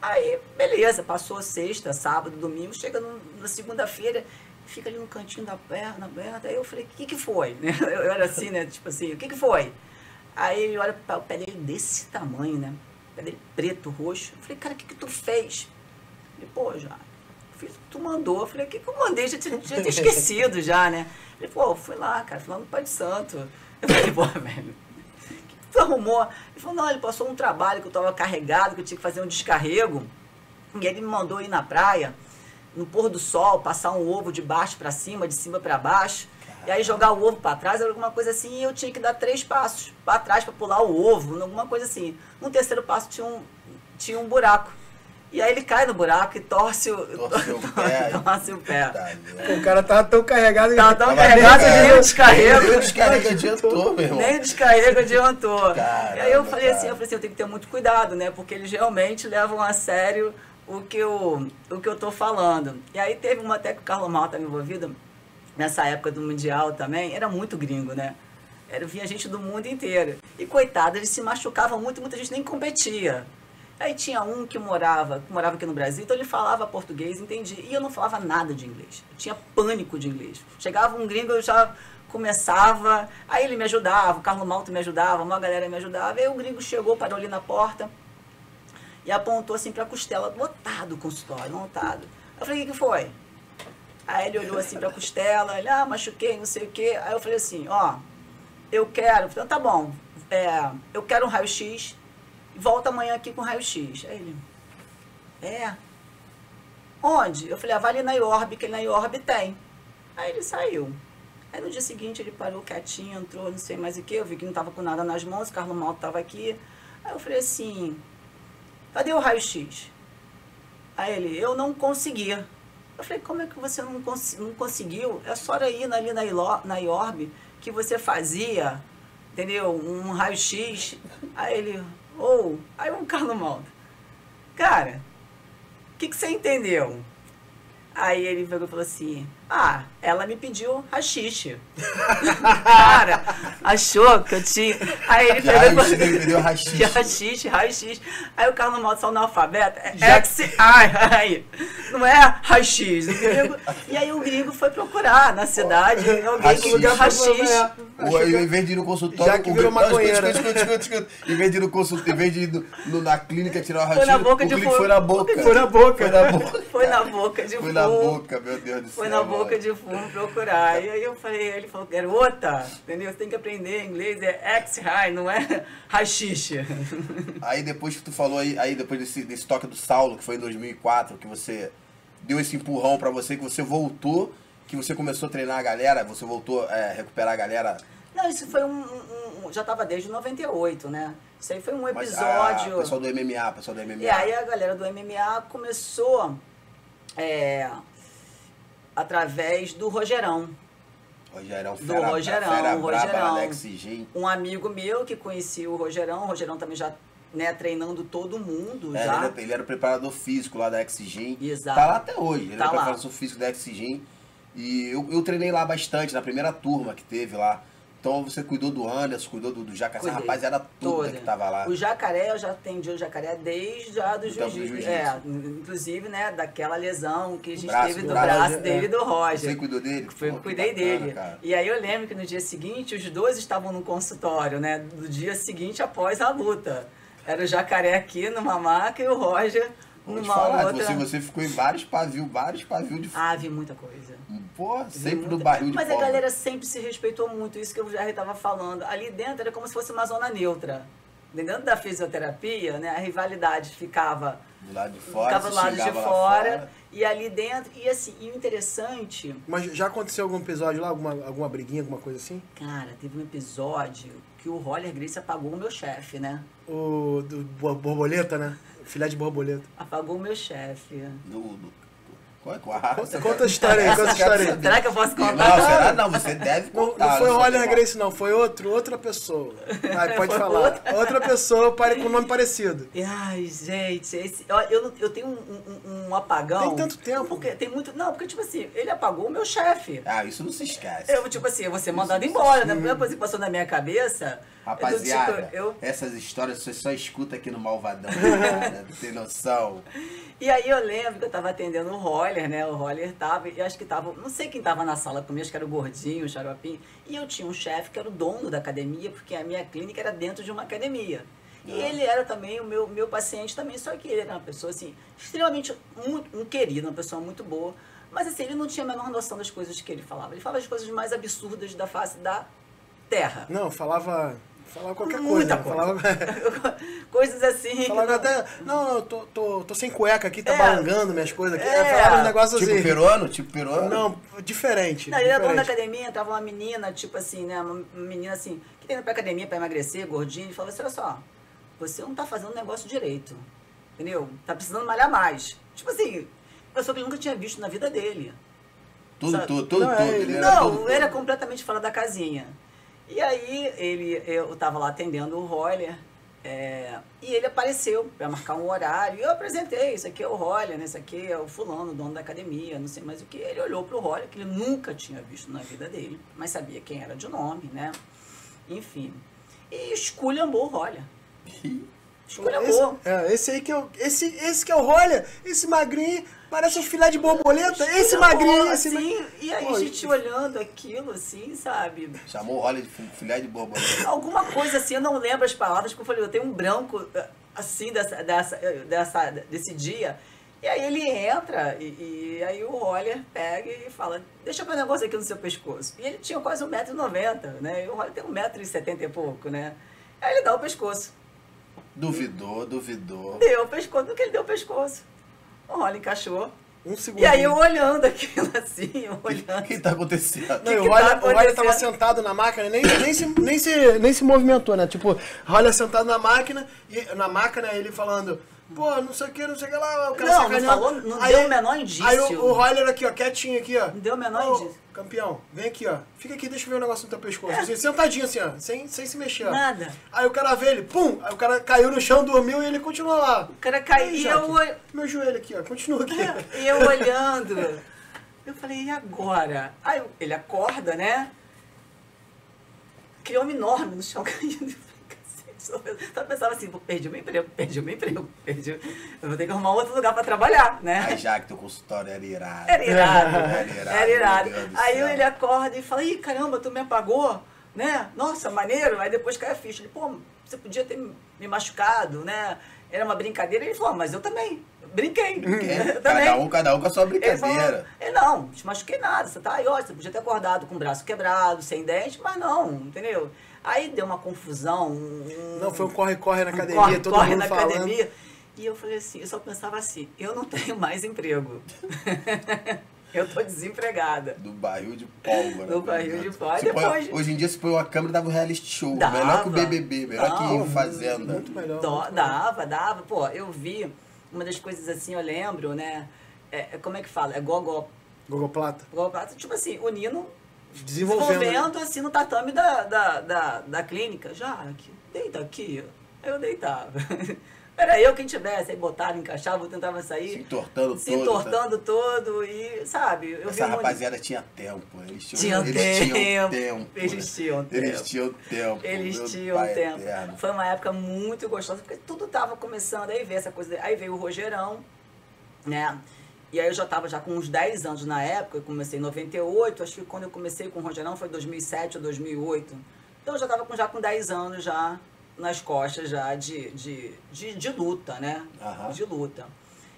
Speaker 3: Aí, beleza, passou sexta, sábado, domingo, chega na segunda-feira, fica ali no cantinho da perna aberta. Aí eu falei, o que foi? Eu era assim, né? Tipo assim, o que foi? Aí ele olha para o pé dele desse tamanho, né? Cadê? Preto, roxo. Eu falei, cara, o que tu fez? Ele, pô, já, fiz o que tu mandou. Eu falei, o que eu mandei? Já tinha esquecido já, né? Ele, pô, fui lá, cara, fui lá no Pai de Santo. Eu falei, pô, velho, o que tu arrumou? Ele falou, não, ele passou um trabalho que eu tava carregado, que eu tinha que fazer um descarrego. E ele me mandou ir na praia, no pôr do sol, passar um ovo de baixo para cima, de cima para baixo. E aí jogar o ovo para trás, era alguma coisa assim, e eu tinha que dar 3 passos para trás para pular o ovo, alguma coisa assim. No terceiro passo tinha um buraco. E aí ele cai no buraco e torce o pé.
Speaker 2: Pô, o cara tava tão carregado.
Speaker 3: Tava tão carregado que nem o descarrego.
Speaker 1: Nem o descarrego adiantou, meu irmão.
Speaker 3: Nem o descarrego adiantou.
Speaker 1: Caramba,
Speaker 3: e aí eu falei assim, eu tenho que ter muito cuidado, né? Porque eles realmente levam a sério o que eu tô falando. E aí teve uma até que o Carlos Mal estava envolvido, nessa época do Mundial também, era muito gringo, né? Vinha gente do mundo inteiro. E coitado, eles se machucavam muito, muita gente nem competia. Aí tinha um que morava aqui no Brasil, então ele falava português, entendia. E eu não falava nada de inglês. Eu tinha pânico de inglês. Chegava um gringo, eu já começava, aí ele me ajudava, o Carlos Malto me ajudava, uma galera me ajudava. Aí o gringo chegou, parou ali na porta e apontou assim pra costela, lotado o consultório, lotado. Eu falei, o que foi? Aí ele olhou assim pra costela, ele, machuquei, não sei o quê. Aí eu falei assim, eu quero, então tá bom, eu quero um raio-x, volta amanhã aqui com raio-x. Aí ele, onde? Eu falei, vai ali na IORB, que na IORB tem. Aí ele saiu. Aí no dia seguinte ele parou quietinho, entrou, não sei mais o que, eu vi que não tava com nada nas mãos, o Carlos Malto tava aqui. Aí eu falei assim, cadê o raio-x? Aí ele, eu não consegui. Eu falei, como é que você não conseguiu? É só ir ali na IORB que você fazia, entendeu? Um raio-x. Aí ele, aí um Carlos Malto, cara, o que você entendeu? Aí ele pegou e falou assim, ela me pediu rachixe. Cara, achou que eu tinha... Aí ele pegou e
Speaker 1: pediu rachixe.
Speaker 3: Rachixe. Aí o Carlos Malto, analfabeto, aí, não é rachixe. E aí o gringo foi procurar na cidade, alguém que lugar rachixe.
Speaker 1: Em vez de ir no consultório...
Speaker 2: Já que virou maconheira.
Speaker 1: Escuta. Em vez de ir no consultório, em vez de ir na clínica tirar o rachixe,
Speaker 3: foi na boca
Speaker 1: foi na boca.
Speaker 3: Foi na boca de fumo.
Speaker 1: Foi na boca, meu Deus do céu.
Speaker 3: Foi na boca de fumo procurar. E aí eu falei, ele falou, garota, entendeu? Você tem que aprender inglês, é ex-high, não é rachixe.
Speaker 1: Aí depois que tu falou, aí depois desse toque do Saulo, que foi em 2004, que você deu esse empurrão pra você, que você voltou, que você começou a treinar a galera, você voltou a recuperar a galera.
Speaker 3: Não, isso foi já tava desde 98, né? Isso aí foi um episódio...
Speaker 1: Mas pessoal do MMA.
Speaker 3: E aí a galera do MMA começou através do Rogerão.
Speaker 1: Rogerão. Alex Gin.
Speaker 3: Um amigo meu que conhecia o Rogerão também já, né, treinando todo mundo.
Speaker 1: Ele era o preparador físico lá da X-Gin.
Speaker 3: Exato.
Speaker 1: Tá lá até hoje. Ele
Speaker 3: tá
Speaker 1: era o preparador físico da X-Gin. E eu treinei lá bastante, na primeira turma que teve lá. Então você cuidou do Anderson, cuidou do Jacaré, essa rapaziada toda que tava lá.
Speaker 3: O Jacaré, eu já atendi o Jacaré desde já do jiu-jitsu. Inclusive, né, daquela lesão que a gente teve do braço dele e do Roger.
Speaker 1: Você cuidou dele?
Speaker 3: Cuidei dele. Cara. E aí eu lembro que no dia seguinte, os dois estavam no consultório, né, do dia seguinte após a luta. Era o Jacaré aqui numa maca e o Roger numa outra.
Speaker 1: Você ficou em vários pavios de fogo.
Speaker 3: Vi muita coisa.
Speaker 1: Pô, sempre no barril de
Speaker 3: Mas
Speaker 1: fogo.
Speaker 3: a galera sempre se respeitou muito, isso que eu já estava falando. Ali dentro era como se fosse uma zona neutra. Dentro da fisioterapia, né, a rivalidade ficava
Speaker 1: do lado de fora,
Speaker 3: ficava do lado de fora, e ali dentro, e assim, e o interessante...
Speaker 2: Mas já aconteceu algum episódio lá, alguma briguinha, alguma coisa assim?
Speaker 3: Cara, teve um episódio que o Roller Gracie apagou o meu chefe, né?
Speaker 2: O do borboleta, né? Filé de borboleta.
Speaker 3: Apagou o meu chefe.
Speaker 2: Conta a história aí,
Speaker 3: Será que eu posso contar?
Speaker 1: Não, será? Não, você deve contar.
Speaker 2: Não foi o Roller Gracie, não. Foi outra pessoa. Pode falar. Outra pessoa com nome parecido.
Speaker 3: Ai, gente, eu tenho um apagão.
Speaker 2: Tem tanto tempo.
Speaker 3: Porque tem muito... Não, porque, tipo assim, ele apagou o meu chefe.
Speaker 1: Isso não se esquece.
Speaker 3: Tipo assim, eu vou ser mandado embora. Né? A primeira coisa que passou na minha cabeça...
Speaker 1: Rapaziada, essas histórias você só escuta aqui no Malvadão, cara, não tem noção.
Speaker 3: E aí eu lembro que eu tava atendendo o Roller, né? O Roller tava, e acho que tava, não sei quem tava na sala comigo, acho que era o Gordinho, o Xaropinho. E eu tinha um chefe que era o dono da academia, porque a minha clínica era dentro de uma academia. E ele era também o meu paciente também, só que ele era uma pessoa, assim, extremamente um querido, uma pessoa muito boa. Mas, assim, ele não tinha a menor noção das coisas que ele falava. Ele falava as coisas mais absurdas da face da Terra.
Speaker 2: Não, falava qualquer coisa.
Speaker 3: Muita coisa.
Speaker 2: Falava...
Speaker 3: coisas assim.
Speaker 2: Falava até, não, tô sem cueca aqui, tá
Speaker 3: É.
Speaker 2: balangando minhas coisas aqui.
Speaker 3: É.
Speaker 2: Falava um negócio
Speaker 1: Tipo
Speaker 2: assim.
Speaker 1: peruano? Tipo peruano?
Speaker 2: Não, diferente.
Speaker 3: Não, ele era dono da
Speaker 2: diferente.
Speaker 3: academia, entrava uma menina, tipo assim, né? Uma menina assim, que indo pra academia pra emagrecer, gordinha, e falava assim, olha só, você não tá fazendo o negócio direito. Entendeu? Tá precisando malhar mais. Tipo assim, pessoa que ele nunca tinha visto na vida dele.
Speaker 1: Tudo.
Speaker 2: Não,
Speaker 1: Ele era
Speaker 3: Não,
Speaker 1: tudo.
Speaker 3: era completamente fora da casinha. E aí eu tava lá atendendo o Roller, e ele apareceu para marcar um horário. E eu apresentei, isso aqui é o Roller, né? Isso aqui é o fulano, dono da academia, não sei mais o que. Ele olhou pro Roller, que ele nunca tinha visto na vida dele, mas sabia quem era de nome, né? Enfim. E esculhambou o Roller. Esculhambou.
Speaker 2: Esse aí que eu. Esse que é o Roller, esse magrinho, parece um filé de borboleta. Esse magrinho, esse
Speaker 3: assim, e aí
Speaker 2: Pô,
Speaker 3: a gente olhando aquilo, assim, sabe?
Speaker 1: Chamou o Rolly de filé de borboleta.
Speaker 3: Alguma coisa assim, eu não lembro as palavras, porque eu falei, eu tenho um branco, assim, desse dia. E aí ele entra, e aí o Roller pega e fala, deixa eu ver um negócio aqui no seu pescoço. E ele tinha quase 1,90 m, né? E o Roller tem 1,70 m e pouco, né? Aí ele dá o pescoço.
Speaker 1: Duvidou.
Speaker 3: Deu o pescoço, do que ele deu o pescoço. O Roller encaixou.
Speaker 2: um segundo.
Speaker 3: E aí eu olhando aquilo assim, eu
Speaker 1: O
Speaker 3: olhando.
Speaker 1: que tá acontecendo?
Speaker 2: Não, e o
Speaker 3: que
Speaker 2: Roller,
Speaker 3: tá
Speaker 2: o Roller tava
Speaker 3: acontecendo?
Speaker 2: sentado na máquina, nem se movimentou, né? Tipo, Roller sentado na máquina, ele falando, pô, não sei o que lá, o cara
Speaker 3: Não,
Speaker 2: sacaneando.
Speaker 3: não falou, não deu o menor indício.
Speaker 2: Aí o Roller aqui, ó, quietinho aqui, ó.
Speaker 3: Não deu o menor
Speaker 2: Ô,
Speaker 3: indício.
Speaker 2: campeão, vem aqui, ó. Fica aqui, deixa eu ver um negócio no teu pescoço. Assim, sentadinho assim, ó, sem se mexer, ó.
Speaker 3: Nada.
Speaker 2: Aí o cara vê ele, pum! Aí o cara caiu no chão, dormiu e ele continua lá.
Speaker 3: O cara caiu e eu...
Speaker 2: Meu joelho aqui, ó, continua aqui.
Speaker 3: E eu olhando, eu falei, e agora? Aí ele acorda, né? Aquele homem enorme no chão caindo. Só pensava assim, perdi o meu emprego. Eu vou ter que arrumar outro lugar pra trabalhar, né?
Speaker 1: Aí já que teu consultório era irado.
Speaker 3: Era irado.
Speaker 1: Era
Speaker 3: Era irado.
Speaker 1: meu Deus do
Speaker 3: Aí
Speaker 1: céu.
Speaker 3: ele acorda e fala, ih, caramba, tu me apagou, né? Nossa, maneiro. Aí depois cai a ficha. Ele, pô, você podia ter me machucado, né? Era uma brincadeira. Ele falou, mas eu também. Brinquei. Eu também.
Speaker 1: Cada um com a sua
Speaker 3: Ele falou,
Speaker 1: brincadeira.
Speaker 3: não te machuquei nada, você tá aí, ó, você podia ter acordado com o braço quebrado, sem dente, mas não, entendeu? Aí deu uma confusão.
Speaker 2: Não, foi um corre-corre na academia,
Speaker 3: corre,
Speaker 2: todo
Speaker 3: corre
Speaker 2: mundo
Speaker 3: na
Speaker 2: falando.
Speaker 3: academia. E eu falei assim, eu só pensava assim, eu não tenho mais emprego. Eu tô desempregada.
Speaker 1: Do barril de pólvora.
Speaker 3: Do barril de pólvora.
Speaker 1: Se põe-
Speaker 3: Depois-
Speaker 1: hoje em dia, se põe uma câmera, dava um reality show.
Speaker 3: Dava.
Speaker 1: Melhor que o BBB, melhor
Speaker 3: Não,
Speaker 1: que Fazenda.
Speaker 2: Muito melhor. muito melhor.
Speaker 3: Dava. Pô, eu vi uma das coisas assim, eu lembro, né? Como é que fala? É gogó.
Speaker 2: Gogoplata.
Speaker 3: Tipo assim, o Nino
Speaker 2: Desenvolvendo.
Speaker 3: assim no tatame da clínica. Já, aqui, deita aqui. Eu deitava. Era eu quem tivesse, aí botava, encaixava, eu tentava
Speaker 1: Se
Speaker 3: sair.
Speaker 1: entortando
Speaker 3: Se
Speaker 1: todo.
Speaker 3: entortando todo e, sabe, eu vi
Speaker 1: Essa
Speaker 3: um monte-
Speaker 1: rapaziada tinha tempo. Eles
Speaker 3: Tinham
Speaker 1: tinham
Speaker 3: tempo.
Speaker 1: tempo.
Speaker 3: Eles tinham tempo.
Speaker 1: Eles tinham tempo.
Speaker 3: Eles
Speaker 1: meu
Speaker 3: tinham
Speaker 1: pai
Speaker 3: tempo.
Speaker 1: eterno.
Speaker 3: Foi uma época muito gostosa, porque tudo tava começando, aí veio essa coisa, aí veio o Rogerão, né? E aí eu já tava já com uns 10 anos na época, eu comecei em 98, acho que quando eu comecei com o Rogerão foi 2007 ou 2008. Então eu já tava já com 10 anos já nas costas já de luta, né?
Speaker 1: Aham.
Speaker 3: De luta.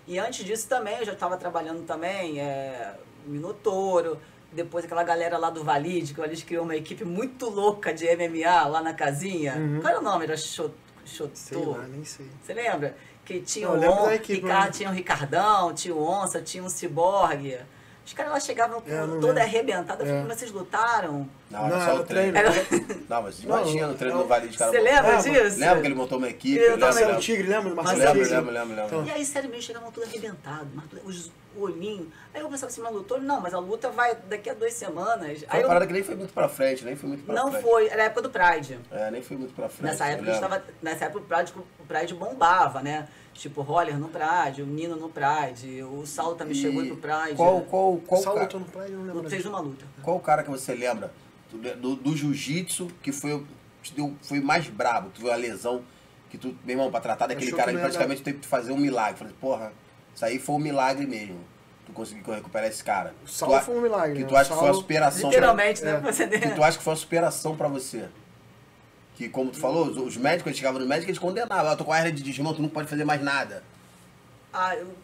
Speaker 3: E antes disso também, eu já estava trabalhando também, Minotouro, depois aquela galera lá do Valide, que o Valide criou uma equipe muito louca de MMA lá na casinha. Qual era o nome? Era
Speaker 2: Sei
Speaker 3: Chotô.
Speaker 2: lá, nem sei.
Speaker 3: Você lembra? Que tinha
Speaker 2: Não, eu
Speaker 3: o
Speaker 2: lembro da
Speaker 3: On,
Speaker 2: equipe,
Speaker 3: Ricardo,
Speaker 2: né?
Speaker 3: tinha o Ricardão, tinha o Onça, tinha o Ciborgue. Os caras lá chegavam
Speaker 2: Eu não
Speaker 3: toda
Speaker 2: lembro.
Speaker 3: arrebentada. Eu falei, mas vocês lutaram?
Speaker 1: Não, era
Speaker 2: Não,
Speaker 1: só
Speaker 2: era
Speaker 1: o treino.
Speaker 3: Era-
Speaker 1: Não, mas imagina o treino do Vale de cara.
Speaker 3: Você lembra disso?
Speaker 1: Lembra que ele montou uma equipe?
Speaker 3: Eu também.
Speaker 2: Marcelo Tigre, lembra do Marcelo
Speaker 3: Marcelo
Speaker 2: Tigre?
Speaker 1: Lembro.
Speaker 3: E aí, sério mesmo, chegavam tudo arrebentado, mas os olhinhos. Aí eu pensava assim, mas lutou? Não, mas a luta vai daqui a 2 semanas.
Speaker 1: Foi
Speaker 3: Aí
Speaker 1: uma
Speaker 3: eu,
Speaker 1: parada que nem foi muito pra frente,
Speaker 3: não foi, era a época do Pride.
Speaker 1: É, nem foi muito pra frente.
Speaker 3: Nessa época,
Speaker 1: eu lembro.
Speaker 3: nessa época o Pride bombava, né? Tipo, o Roller no Pride, o Nino no Pride, o Saulo também chegou aí pro Pride.
Speaker 1: Qual
Speaker 2: Sal
Speaker 1: cara,
Speaker 2: lutou no Pride, eu não lembro.
Speaker 3: Fez uma luta.
Speaker 1: qual cara que você lembra do jiu-jitsu que foi mais brabo? Tu viu a lesão que tu, meu irmão, pra tratar daquele
Speaker 2: Achou
Speaker 1: cara
Speaker 2: que
Speaker 1: ali,
Speaker 2: não era-
Speaker 1: praticamente teve que fazer um milagre. Falei, porra, isso aí foi um milagre mesmo. Tu conseguiu recuperar esse cara.
Speaker 2: O Saulo foi um milagre,
Speaker 1: Que
Speaker 2: né?
Speaker 1: tu acha
Speaker 2: O
Speaker 1: que foi uma
Speaker 2: Saulo-
Speaker 1: superação
Speaker 3: Literalmente, né?
Speaker 2: é.
Speaker 3: Você
Speaker 1: que tu acha que foi uma superação pra você. Que, como tu falou, os médicos, eles chegavam no médico e eles condenavam. Eu tô com a hernia de desmão, tu não pode fazer mais nada.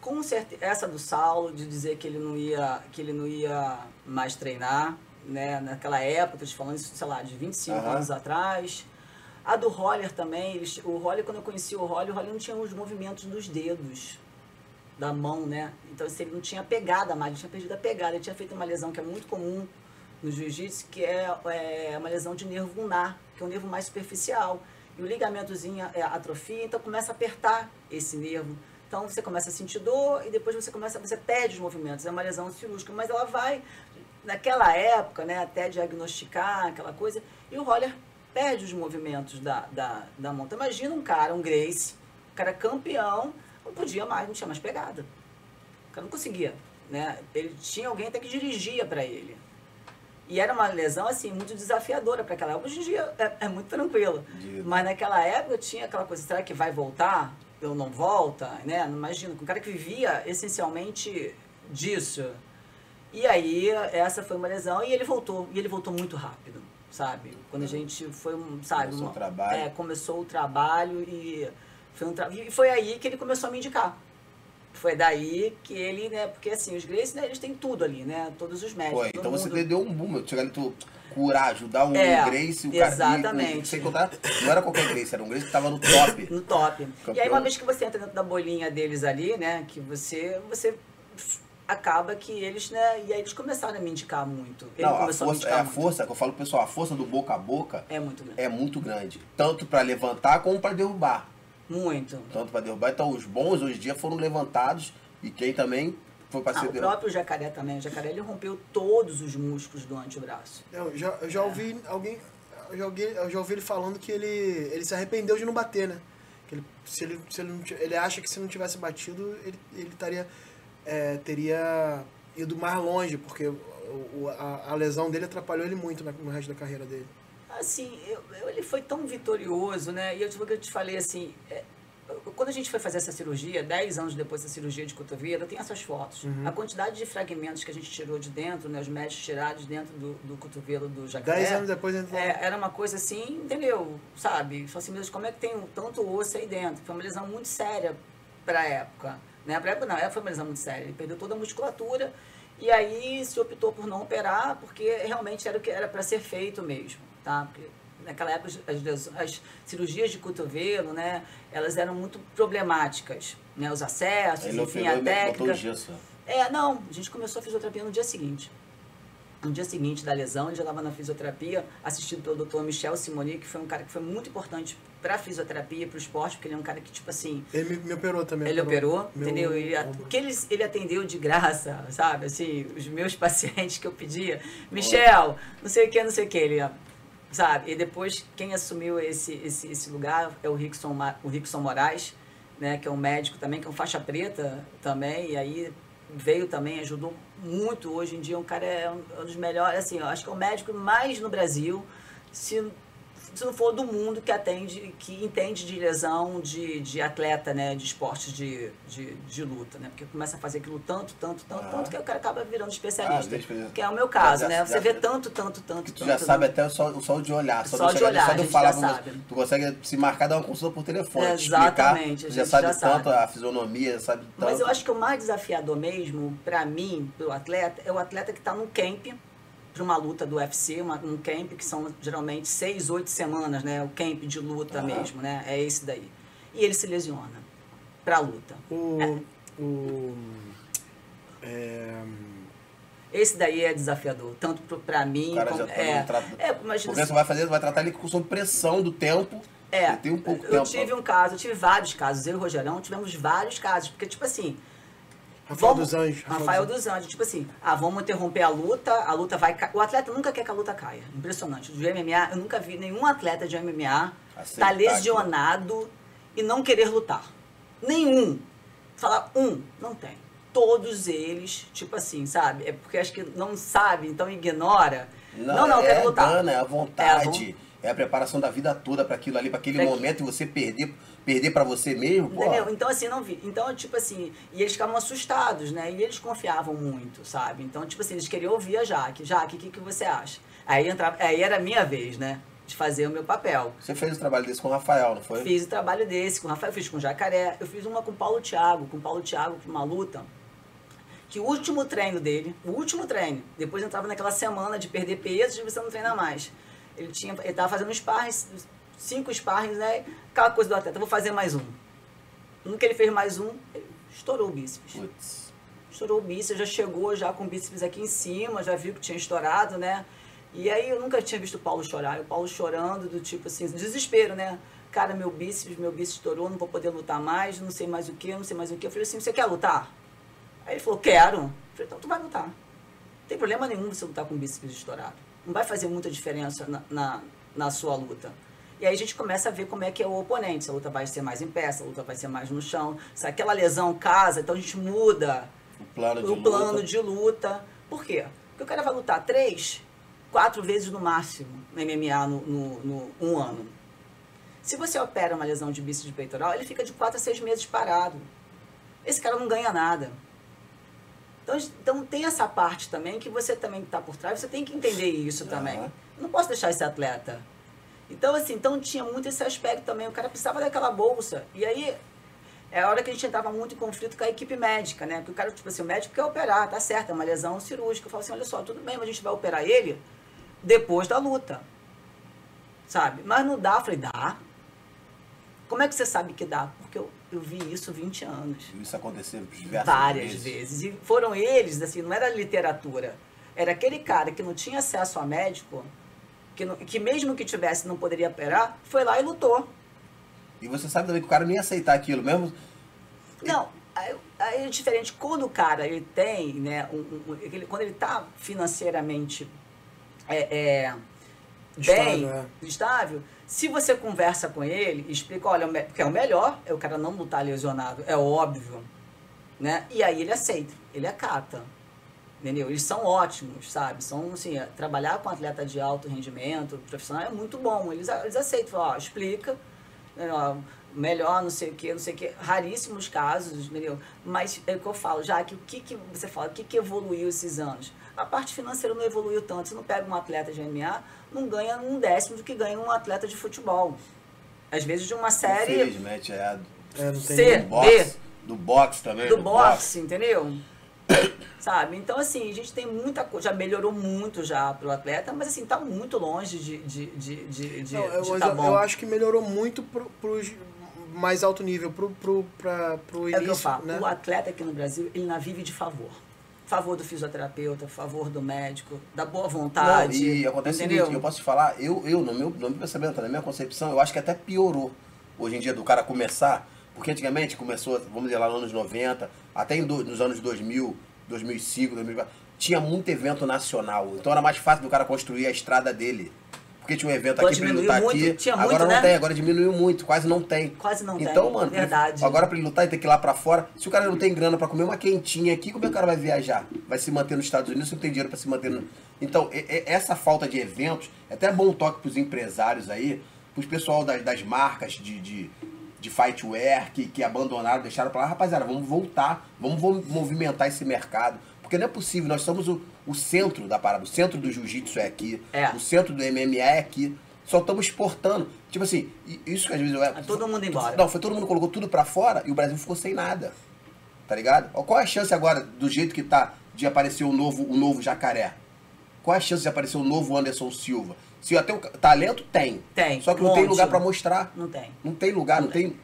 Speaker 3: Com certeza, essa do Saulo, de dizer que ele não ia mais treinar, né? Naquela época, tô te falando isso, sei lá, de 25 anos atrás. A do Roller também, o Roller, quando eu conheci o Roller não tinha os movimentos dos dedos da mão, né? Então, assim, ele não tinha pegada mais, ele tinha perdido a pegada. Ele tinha feito uma lesão que é muito comum no jiu-jitsu, que é uma lesão de nervo ulnar, que é um nervo mais superficial. E o ligamentozinho atrofia, então começa a apertar esse nervo. Então, você começa a sentir dor e depois você perde os movimentos. É uma lesão cirúrgica, mas ela vai, naquela época, né, até diagnosticar aquela coisa, e o Roller perde os movimentos da mão. Então, imagina um cara, um Gracie, um cara campeão, não podia mais, não tinha mais pegada. O cara não conseguia, né? Ele tinha alguém até que dirigia para ele. E era uma lesão, assim, muito desafiadora para aquela época. Hoje em dia é muito tranquilo. Mas naquela época tinha aquela coisa, será que vai voltar? Ou não volta? Né? Não imagino. Um cara que vivia essencialmente disso. E aí, essa foi uma lesão e ele voltou. E ele voltou muito rápido, sabe? Quando a gente foi, sabe?
Speaker 1: Começou o trabalho.
Speaker 3: Começou o trabalho e foi aí que ele começou a me indicar. Foi daí que ele, né, porque assim, os Gracie, né, eles têm tudo ali, né, todos os médicos.
Speaker 1: Pô, então você deu um boom, chegar ali, tu curar, ajudar um Gracie, o cara...
Speaker 3: Exatamente.
Speaker 1: Sem contar, não era qualquer Gracie, era um Gracie que tava no top.
Speaker 3: No top.
Speaker 1: Campeão.
Speaker 3: E aí uma vez que você entra dentro da bolinha deles ali, né, que você acaba que eles, né, e aí eles começaram a me indicar muito. Ele começou a me indicar muito.
Speaker 1: Força, que eu falo pro pessoal, a força do boca a boca
Speaker 3: é muito grande.
Speaker 1: É muito grande. Tanto para levantar como para derrubar.
Speaker 3: Muito.
Speaker 1: Tanto para derrubar. Então os bons hoje em dia foram levantados e quem também foi para ser
Speaker 3: derrubado. O próprio Jacaré também. O Jacaré, ele rompeu todos os músculos do antebraço.
Speaker 2: Eu já ouvi alguém... Eu já ouvi ele falando que ele se arrependeu de não bater, né? Que ele acha que se não tivesse batido, ele teria ido mais longe, porque a lesão dele atrapalhou ele muito no resto da carreira dele.
Speaker 3: Assim, ele foi tão vitorioso, né? E eu te falei assim, quando a gente foi fazer essa cirurgia, 10 anos depois da cirurgia de cotovelo, eu tenho essas fotos. A quantidade de fragmentos que a gente tirou de dentro, né? Os médicos tiraram de dentro do cotovelo do Jacaré.
Speaker 2: 10 anos depois...
Speaker 3: Era uma coisa assim, entendeu? Sabe? Falei assim, meu Deus, como é que tem tanto osso aí dentro? Foi uma lesão muito séria pra época. Né? Pra época não, foi uma lesão muito séria. Ele perdeu toda a musculatura e aí se optou por não operar, porque realmente era o que era para ser feito mesmo. Tá? Porque naquela época as cirurgias de cotovelo, né, elas eram muito problemáticas, né, os acessos, enfim, a técnica. Não, a gente começou a fisioterapia no dia seguinte. No dia seguinte da lesão, ele já estava na fisioterapia, assistido pelo Dr. Michel Simoni, que foi um cara que foi muito importante para a fisioterapia, para o esporte, porque ele é um cara que, tipo assim...
Speaker 2: Ele me operou também.
Speaker 3: Ele operou, entendeu? Porque ele atendeu de graça, sabe? Assim, os meus pacientes que eu pedia, Michel, não sei o que, ele... Sabe? E depois, quem assumiu esse lugar é o Rickson Moraes, né? Que é um médico também, que é um faixa preta também, e aí veio também, ajudou muito. Hoje em dia, um cara é um dos melhores, assim, eu acho que é o médico mais no Brasil, se não for do mundo, que entende de lesão de atleta, né, de esportes de luta, né, porque começa a fazer aquilo tanto que o cara acaba virando especialista, que é o meu caso, né, você vê tanto.
Speaker 1: Que tu já sabe até só de olhar, só de eu falar pra você, tu consegue se marcar, dar uma consulta por telefone,
Speaker 3: exatamente,
Speaker 1: explicar, já sabe tanto a fisionomia, já sabe tanto.
Speaker 3: Mas eu acho que o mais desafiador mesmo, pra mim, pro atleta, é o atleta que tá num camp, para uma luta do UFC, um camp que são geralmente 6, 8 semanas, né? O camp de luta mesmo, né? É esse daí. E ele se lesiona para a luta. Esse daí é desafiador, tanto para mim como...
Speaker 1: Porque você vai tratar ele sob pressão do tempo. Tem um pouco
Speaker 3: eu tive vários casos, eu e o Rogerão tivemos vários casos, porque tipo assim...
Speaker 2: Rafael dos Anjos.
Speaker 3: Tipo assim, vamos interromper a luta vai... O atleta nunca quer que a luta caia. Impressionante. Do MMA, eu nunca vi nenhum atleta de MMA estar lesionado e não querer lutar. Nenhum. Falar não tem. Todos eles, tipo assim, sabe? É porque acho que não sabe, então ignora. Não, quero lutar.
Speaker 1: É a vontade. É a preparação da vida toda para aquilo ali, para aquele momento, e você perder para você mesmo, pô.
Speaker 3: Entendeu? Então, assim, não vi. Então, tipo assim, e eles ficavam assustados, né? E eles confiavam muito, sabe? Então, tipo assim, eles queriam ouvir a Jaque. Jaque, o que você acha? Aí era a minha vez, né? de fazer o meu papel.
Speaker 1: Você fez o trabalho desse com o Rafael, não foi?
Speaker 3: Fiz o trabalho desse com o Rafael, fiz com o Jacaré, eu fiz uma com o Paulo Thiago, uma luta, que o último treino dele, depois entrava naquela semana de perder peso e você não treina mais. Ele estava fazendo sparrings, 5 sparrings, né? Aquela coisa do atleta, vou fazer mais um. No que ele fez mais um, ele estourou o bíceps.
Speaker 1: Putz.
Speaker 3: Estourou o bíceps, já chegou já com o bíceps aqui em cima, já viu que tinha estourado, né? E aí eu nunca tinha visto o Paulo chorar. O Paulo chorando do tipo assim, desespero, né? Cara, meu bíceps estourou, não vou poder lutar mais, não sei mais o que. Eu falei assim, você quer lutar? Aí ele falou, quero. Eu falei, então tu vai lutar. Não tem problema nenhum você lutar com o bíceps estourado. Não vai fazer muita diferença na sua luta. E aí a gente começa a ver como é que é o oponente. Se a luta vai ser mais em pé, se a luta vai ser mais no chão. Se aquela lesão casa, então a gente muda o plano de luta. Por quê? Porque o cara vai lutar 3, 4 vezes no máximo no MMA no um ano. Se você opera uma lesão de bíceps de peitoral, ele fica de 4 a 6 meses parado. Esse cara não ganha nada. Então tem essa parte também que você também está por trás, você tem que entender isso também. Eu não posso deixar esse atleta. Então, assim, tinha muito esse aspecto também. O cara precisava daquela bolsa. E aí, é a hora que a gente entrava muito em conflito com a equipe médica, né? Porque o cara, tipo assim, o médico quer operar, tá certo, é uma lesão cirúrgica. Eu falo assim, olha só, tudo bem, mas a gente vai operar ele depois da luta. Sabe? Mas não dá. Eu falei, dá. Como é que você sabe que dá? Porque eu vi isso 20 anos.
Speaker 1: Isso aconteceu
Speaker 3: várias vezes. E foram eles, assim, não era literatura. Era aquele cara que não tinha acesso a médico, que mesmo que tivesse não poderia operar, foi lá e lutou.
Speaker 1: E você sabe também que o cara não ia aceitar aquilo mesmo?
Speaker 3: Não, aí é diferente. Quando o cara ele tem, né, quando ele está financeiramente estável, se você conversa com ele, explica, olha, porque é o melhor, é o cara não lutar lesionado, é óbvio, né? E aí ele aceita, ele acata, entendeu? Eles são ótimos, sabe? São, assim, trabalhar com atleta de alto rendimento, profissional, é muito bom. Eles aceitam, falam, ó, explica, ó, melhor, não sei o que, raríssimos casos, entendeu? Mas é o que eu falo, já que o que você fala, o que evoluiu esses anos? A parte financeira não evoluiu tanto. Você não pega um atleta de MMA, não ganha 1/10 do que ganha um atleta de futebol. Às vezes de uma série...
Speaker 1: Infelizmente,
Speaker 2: não tem
Speaker 3: C,
Speaker 1: do boxe também.
Speaker 3: Do boxe, entendeu? Sabe? Então, assim, a gente tem muita coisa, já melhorou muito já pro atleta, mas assim, tá muito longe de tá bom.
Speaker 2: Eu acho que melhorou muito pro mais alto nível, pro início.
Speaker 3: É o que eu falo,
Speaker 2: né?
Speaker 3: O atleta aqui no Brasil, ele não vive de favor. Favor do fisioterapeuta, favor do médico, da boa vontade.
Speaker 1: Não, e acontece o seguinte, eu posso te falar, eu no meu pensamento, na minha concepção, eu acho que até piorou hoje em dia do cara começar, porque antigamente começou, vamos dizer, lá nos anos 90, até nos anos 2000, 2005, 2004, tinha muito evento nacional, então era mais fácil do cara construir a estrada dele. Porque tinha um evento aqui pra ele lutar aqui, agora não tem, agora diminuiu muito, quase não tem.
Speaker 3: Quase não tem,
Speaker 1: então, mano,
Speaker 3: verdade.
Speaker 1: Agora pra ele lutar e ter que ir lá pra fora, se o cara não tem grana pra comer uma quentinha aqui, como é que o cara vai viajar? Vai se manter nos Estados Unidos se não tem dinheiro pra se manter no... Então, essa falta de eventos, é até bom toque pros empresários aí, pros pessoal das marcas de fightwear que abandonaram, deixaram pra lá, rapaziada, vamos voltar, vamos movimentar esse mercado. Porque não é possível, nós somos o centro da parada, o centro do jiu-jitsu é aqui, o centro do MMA é aqui, só estamos exportando. Tipo assim, isso que às vezes...
Speaker 3: todo mundo embora.
Speaker 1: Não, foi todo mundo colocou tudo pra fora e o Brasil ficou sem nada, tá ligado? Qual é a chance agora, do jeito que tá, de aparecer o novo Jacaré? Qual é a chance de aparecer o novo Anderson Silva? Se até o talento tem.
Speaker 3: Tem.
Speaker 1: Só que não tem lugar pra mostrar.
Speaker 3: Não tem.
Speaker 1: Não tem lugar, não tem...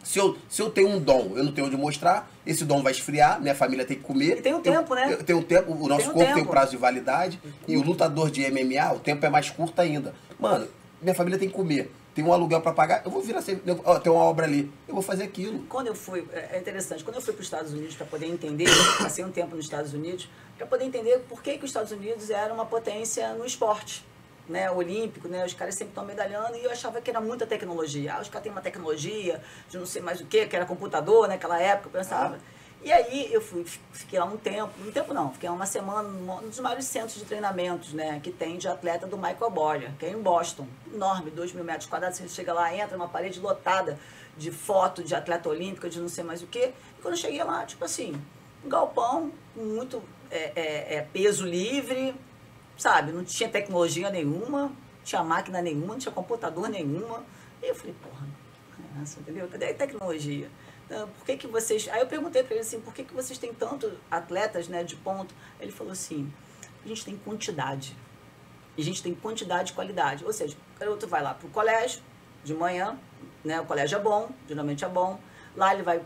Speaker 1: Se eu tenho um dom, eu não tenho onde mostrar, esse dom vai esfriar, minha família tem que comer.
Speaker 3: E tem um tempo, né?
Speaker 1: Tem um tempo, o nosso corpo tem um prazo de validade, e o lutador de MMA, o tempo é mais curto ainda. Mano, minha família tem que comer, tem um aluguel pra pagar, eu vou virar, tem uma obra ali, eu vou fazer aquilo.
Speaker 3: Quando eu fui, é interessante, quando eu fui para os Estados Unidos para poder entender, passei um tempo nos Estados Unidos, para poder entender por que os Estados Unidos era uma potência no esporte. Né, olímpico, né, os caras sempre estão medalhando e eu achava que era muita tecnologia. Os caras têm uma tecnologia de não sei mais o que era computador naquela época, eu pensava. E aí eu fiquei lá um tempo não, fiquei lá uma semana num dos maiores centros de treinamentos, né, que tem de atleta do Michael Boller, que é em Boston, enorme, 2.000 metros quadrados, você chega lá, entra numa parede lotada de foto de atleta olímpica, de não sei mais o que. E quando eu cheguei lá, tipo assim, um galpão com muito peso livre, sabe, não tinha tecnologia nenhuma, tinha máquina nenhuma, não tinha computador nenhuma. E eu falei, porra, essa, entendeu? Cadê a tecnologia? Então, por que vocês... Aí eu perguntei para ele assim, por que vocês têm tantos atletas, né, de ponto? Ele falou assim, a gente tem quantidade. E a gente tem quantidade e qualidade. Ou seja, o garoto vai lá pro colégio, de manhã, né, o colégio é bom, geralmente é bom. Lá ele vai...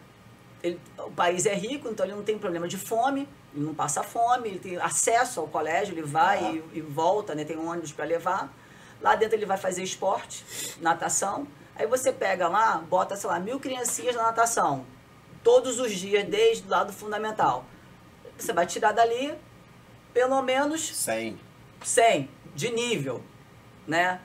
Speaker 3: o país é rico, então ele não tem problema de fome, ele não passa fome, ele tem acesso ao colégio, ele vai e volta, né, tem um ônibus para levar. Lá dentro ele vai fazer esporte, natação. Aí você pega lá, bota, sei lá, 1000 criancinhas na natação, todos os dias, desde o lado fundamental. Você vai tirar dali, pelo menos... 100 de nível, né?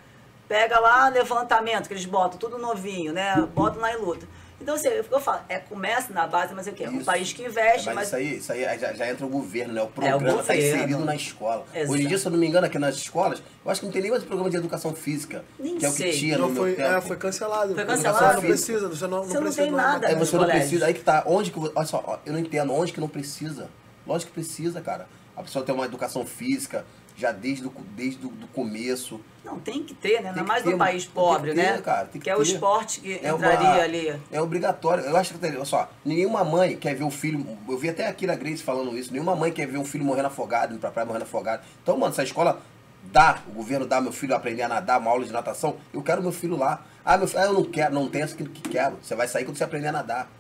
Speaker 3: Pega lá, levantamento, que eles botam tudo novinho, né? Botam lá em luta. Então, assim, eu falo, começa na base, mas é o quê? Um país que investe...
Speaker 1: Mas isso aí já entra o governo, né? O programa está inserido na escola.
Speaker 3: Exato.
Speaker 1: Hoje em dia, se eu não me engano, aqui nas escolas, eu acho que não tem nem mais programa de educação física, que é o que tinha no meu tempo.
Speaker 2: Foi cancelado.
Speaker 3: Foi cancelado.
Speaker 2: Não precisa, você não precisa.
Speaker 3: Tem nada
Speaker 1: você não precisa, aí que tá, onde que... Olha só, eu não entendo, onde que não precisa? Lógico que precisa, cara. A pessoa tem uma educação física, já desde o começo.
Speaker 3: Não, tem que ter, né? Ainda mais no país pobre, né?
Speaker 1: Cara,
Speaker 3: que é o esporte que entraria ali.
Speaker 1: É obrigatório. Eu acho que, olha só, nenhuma mãe quer ver o filho... Eu vi até aqui na Grace falando isso. Nenhuma mãe quer ver um filho morrendo afogado, indo pra praia morrendo afogado. Então, mano, se a escola o governo dá meu filho aprender a nadar, uma aula de natação, eu quero meu filho lá. Meu filho, eu não quero, não tenho aquilo que quero. Você vai sair quando você aprender a nadar.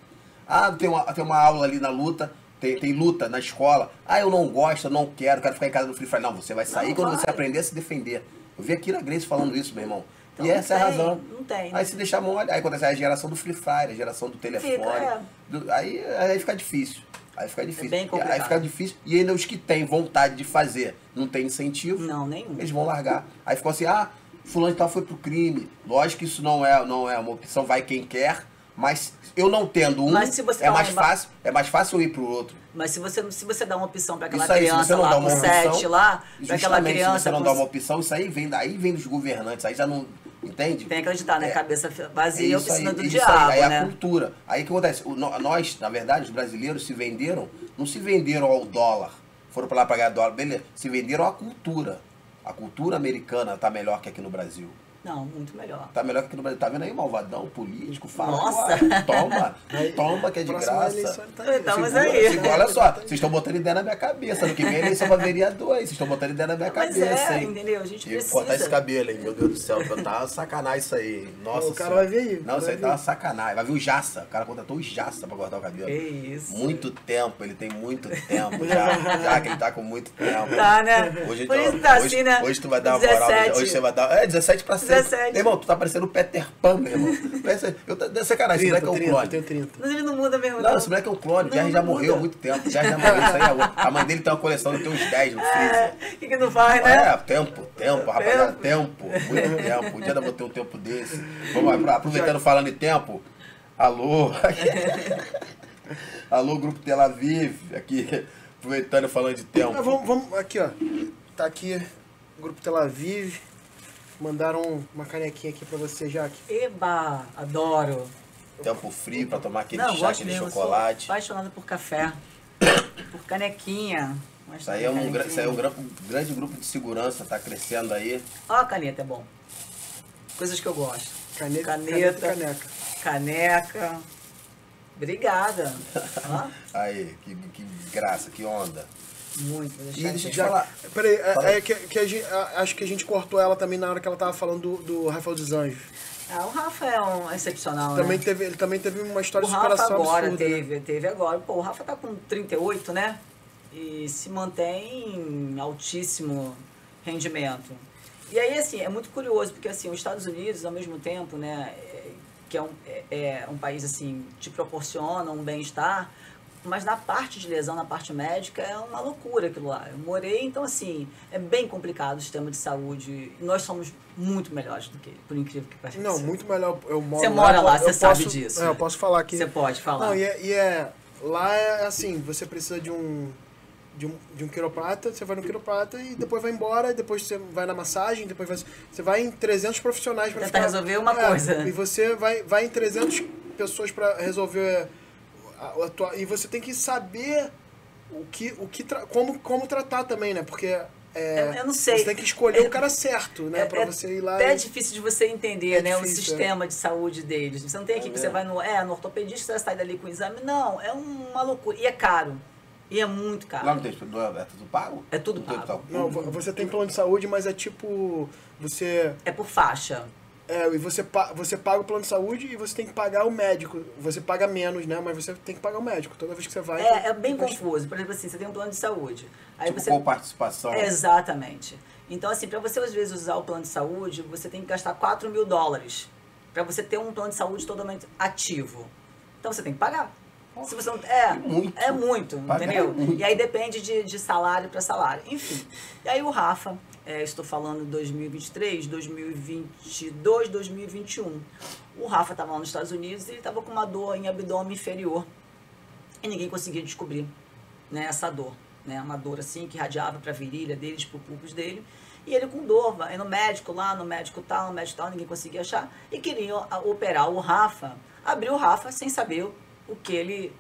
Speaker 1: Tem uma aula ali na luta... Tem luta na escola. Eu não gosto, eu não quero ficar em casa do Free Fire. Não, você vai sair quando você aprender a se defender. Eu vi aqui na Grace falando isso, meu irmão. Então, e essa é a razão.
Speaker 3: Não tem.
Speaker 1: Aí se deixar a mão, aí acontece a geração do Free Fire, a geração do telefone. Aí fica difícil. Aí fica difícil.
Speaker 3: É bem complicado.
Speaker 1: Aí fica difícil. E ainda os que têm vontade de fazer, não tem incentivo.
Speaker 3: Não, nenhum.
Speaker 1: Eles vão largar. Aí ficou assim, fulano de tal foi pro crime. Lógico que isso não é uma opção, vai quem quer. Mas eu não tendo um, é mais fácil eu ir pro outro.
Speaker 3: Mas se você dá uma opção para aquela criança lá com 7 lá, para aquela criança...
Speaker 1: Se você não dá uma opção, isso aí vem dos governantes, aí já não... Entende?
Speaker 3: Tem que acreditar, né? Cabeça vazia, oficina do diabo,
Speaker 1: aí
Speaker 3: né?
Speaker 1: a cultura. Aí o que acontece? Nós, na verdade, os brasileiros não se venderam ao dólar. Foram para lá pagar dólar, beleza. Se venderam à cultura. A cultura americana tá melhor que aqui no Brasil.
Speaker 3: Não, muito melhor.
Speaker 1: Tá melhor que aqui no Brasil. Tá vendo aí, malvadão, político, fala.
Speaker 3: Nossa!
Speaker 1: Toma, que é de graça.
Speaker 3: Estamos aí.
Speaker 1: Olha só, vocês estão botando ideia na minha cabeça. No que vem eleição pra vereador aí. Vocês estão botando ideia na minha cabeça, hein?
Speaker 3: Entendeu? A gente precisa.
Speaker 1: Cortar esse cabelo aí, meu Deus do céu. Tá sacanagem isso aí. Nossa,
Speaker 2: o cara vai ver aí.
Speaker 1: Não, isso aí tá uma sacanagem. Vai vir o Jaça. O cara contratou o Jaça pra cortar o cabelo.
Speaker 3: Que isso.
Speaker 1: Muito tempo, ele tem muito tempo já que ele tá com muito tempo.
Speaker 3: Tá, né?
Speaker 1: Hoje,
Speaker 3: por isso tá assim, né?
Speaker 1: Hoje tu vai dar uma moral. Hoje você vai dar... 17 pra 6.
Speaker 3: 17.
Speaker 1: Irmão, tu tá parecendo o Peter Pan, meu irmão. Sacanagem, esse moleque é um clone.
Speaker 2: Eu tenho 30.
Speaker 3: Mas ele não muda mesmo,
Speaker 1: não. Esse moleque é um clone. O Jerry já morreu há muito tempo. O Jerry já morreu. Isso aí a mãe dele tem uma coleção, tem uns 10 no freezer.
Speaker 3: O que não faz, né?
Speaker 1: Tempo, rapaziada. Tempo. Muito tempo. Um dia eu vou ter um tempo desse. Vamos lá, aproveitando falando em tempo. Alô. Alô, Grupo Tel Aviv. Aqui, aproveitando falando de tempo.
Speaker 2: Vamos, aqui, ó. Tá aqui, Grupo Tel Aviv. Mandaram uma canequinha aqui pra você, Jaque.
Speaker 3: Eba, adoro.
Speaker 1: Tempo frio pra tomar aquele
Speaker 3: chá,
Speaker 1: aquele chocolate.
Speaker 3: Sou apaixonada por café, por canequinha.
Speaker 1: Isso aí é um grande grupo de segurança, tá crescendo aí.
Speaker 3: Ó, a caneta é bom. Coisas que eu gosto.
Speaker 2: Caneta.
Speaker 3: Caneca. Obrigada.
Speaker 1: Aí, que graça, que onda.
Speaker 3: Muito.
Speaker 1: E deixa eu te falar.
Speaker 2: Peraí, acho que a gente cortou ela também na hora que ela tava falando do Rafael dos Anjos.
Speaker 3: O Rafa é excepcional,
Speaker 2: também
Speaker 3: né?
Speaker 2: Ele também teve uma história de superação
Speaker 3: agora
Speaker 2: absurda.
Speaker 3: teve agora. Pô, o Rafa tá com 38, né? E se mantém em altíssimo rendimento. E aí, assim, é muito curioso, porque assim, os Estados Unidos, ao mesmo tempo, né, que é um país, assim, te proporciona um bem-estar, mas na parte de lesão, na parte médica, é uma loucura aquilo lá. Eu morei, então, assim, é bem complicado o sistema de saúde. Nós somos muito melhores do que ele, por incrível que pareça.
Speaker 2: Não, muito melhor.
Speaker 3: Você mora lá, você sabe disso.
Speaker 2: Eu posso falar aqui.
Speaker 3: Você pode falar.
Speaker 2: Não, lá é assim, você precisa de um quiroprata, você vai no quiroprata e depois vai embora, depois você vai na massagem, depois você vai em 300 profissionais para
Speaker 3: tentar resolver uma coisa.
Speaker 2: E você vai em 300 pessoas para resolver e você tem que saber como tratar também, né? Porque
Speaker 3: eu não sei.
Speaker 2: Você tem que escolher o cara certo, né? Pra você ir lá.
Speaker 3: É difícil de você entender, né? Difícil, o sistema de saúde deles. Você não tem aqui que você vai no ortopedista, você vai sair dali com o exame. Não, é uma loucura. E é caro. E é muito caro.
Speaker 1: Lá não tem, é tudo pago?
Speaker 3: É tudo pago.
Speaker 2: Não, você tem plano de saúde, mas é tipo, você...
Speaker 3: É por faixa.
Speaker 2: E você paga o plano de saúde e você tem que pagar o médico. Você paga menos, né? Mas você tem que pagar o médico toda vez que você vai.
Speaker 3: É bem confuso. Por exemplo, assim, você tem um plano de saúde. Aí
Speaker 1: tipo, com participação.
Speaker 3: Exatamente. Então, assim, para você às vezes usar o plano de saúde, você tem que gastar $4.000 para você ter um plano de saúde totalmente ativo. Então você tem que pagar. Se você não, é muito, entendeu? Muito. E aí depende de salário para salário. Enfim. E aí o Rafa, estou falando 2023, 2022, 2021. O Rafa estava lá nos Estados Unidos e ele estava com uma dor em abdômen inferior. E ninguém conseguia descobrir, né, essa dor. Né, uma dor assim que irradiava para a virilha deles, para o pulpos dele. E ele com dor, vai no médico lá, no médico tal, ninguém conseguia achar. E queriam operar o Rafa, abriu o Rafa sem saber o que ele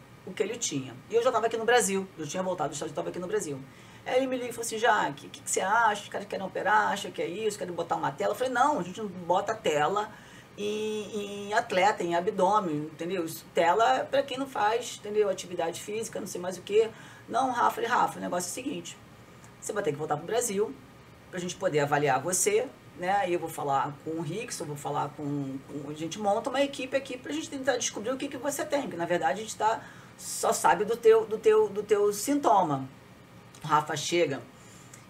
Speaker 3: tinha. E eu já estava aqui no Brasil, eu tinha voltado dos Estados Unidos, estava aqui no Brasil. Aí ele me ligou e falou assim, Jaque, o que você acha? Os caras querem operar, acham que é isso, querem botar uma tela. Eu falei, não, a gente não bota tela em atleta, em abdômen, entendeu? Tela é para quem não faz, entendeu? Atividade física, não sei mais o que. Não, Rafa, o negócio é o seguinte, você vai ter que voltar para o Brasil, para a gente poder avaliar você, né? Aí eu vou falar com o Rix, eu vou falar com a gente monta uma equipe aqui para a gente tentar descobrir o que você tem, porque na verdade a gente só sabe do teu sintoma. O Rafa chega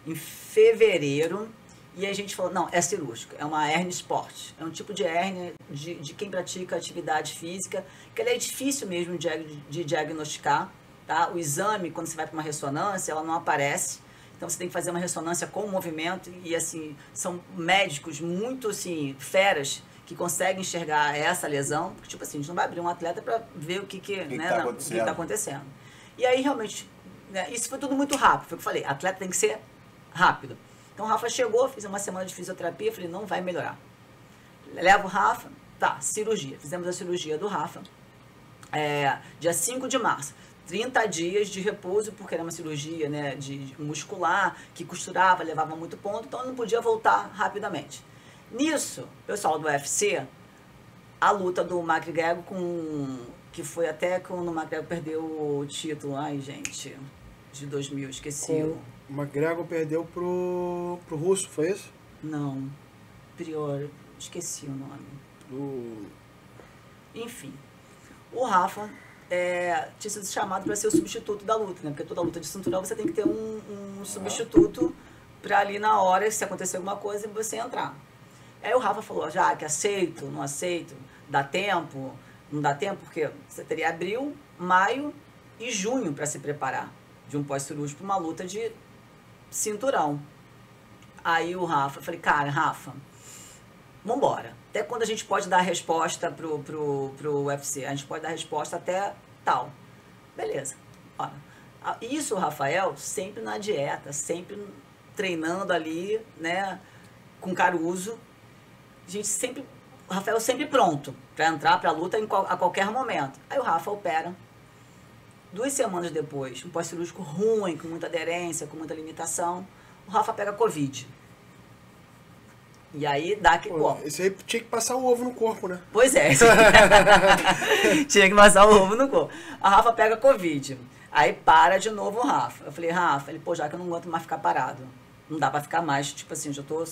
Speaker 3: em fevereiro e a gente falou, não, é cirúrgico, é uma hérnia esporte, é um tipo de hérnia de quem pratica atividade física, que ela é difícil mesmo de diagnosticar, tá? O exame, quando você vai para uma ressonância, ela não aparece. Então você tem que fazer uma ressonância com o movimento e assim, são médicos muito assim, feras que conseguem enxergar essa lesão, porque tipo assim, a gente não vai abrir um atleta para ver o que está acontecendo. E aí realmente, né, isso foi tudo muito rápido, foi o que eu falei, atleta tem que ser rápido. Então o Rafa chegou, fiz uma semana de fisioterapia, falei, não vai melhorar. Levo o Rafa, cirurgia, fizemos a cirurgia do Rafa, dia 5 de março. 30 dias de repouso, porque era uma cirurgia, né, de muscular, que costurava, levava muito ponto, então eu não podia voltar rapidamente. Nisso, o pessoal do UFC, a luta do McGregor que foi até quando o McGregor perdeu o título, de 2000, esqueci.
Speaker 2: O McGregor perdeu pro russo, foi isso?
Speaker 3: Não, Prior, esqueci o nome. Enfim, o Rafa tinha sido chamado para ser o substituto da luta, né? Porque toda luta de cinturão você tem que ter um substituto para ali na hora, se acontecer alguma coisa, você entrar. Aí o Rafa falou, que aceito, não aceito, dá tempo, não dá tempo, porque você teria abril, maio e junho para se preparar de um pós-cirúrgico para uma luta de cinturão. Aí o Rafa, eu falei, cara, Rafa, vambora. Até quando a gente pode dar a resposta pro UFC? A gente pode dar a resposta até tal. Beleza. Olha, isso o Rafael sempre na dieta, sempre treinando ali, né, com Caruso. O Rafael sempre pronto para entrar para a luta a qualquer momento. Aí o Rafa opera. 2 semanas depois, um pós-cirúrgico ruim, com muita aderência, com muita limitação, o Rafa pega Covid. E aí dá que...
Speaker 2: Esse aí tinha que passar o ovo no corpo, né?
Speaker 3: Pois é. Tinha que passar o ovo no corpo. A Rafa pega Covid. Aí para de novo o Rafa. Eu falei, Rafa, já que eu não aguento mais ficar parado. Não dá pra ficar mais, tipo assim, já tô,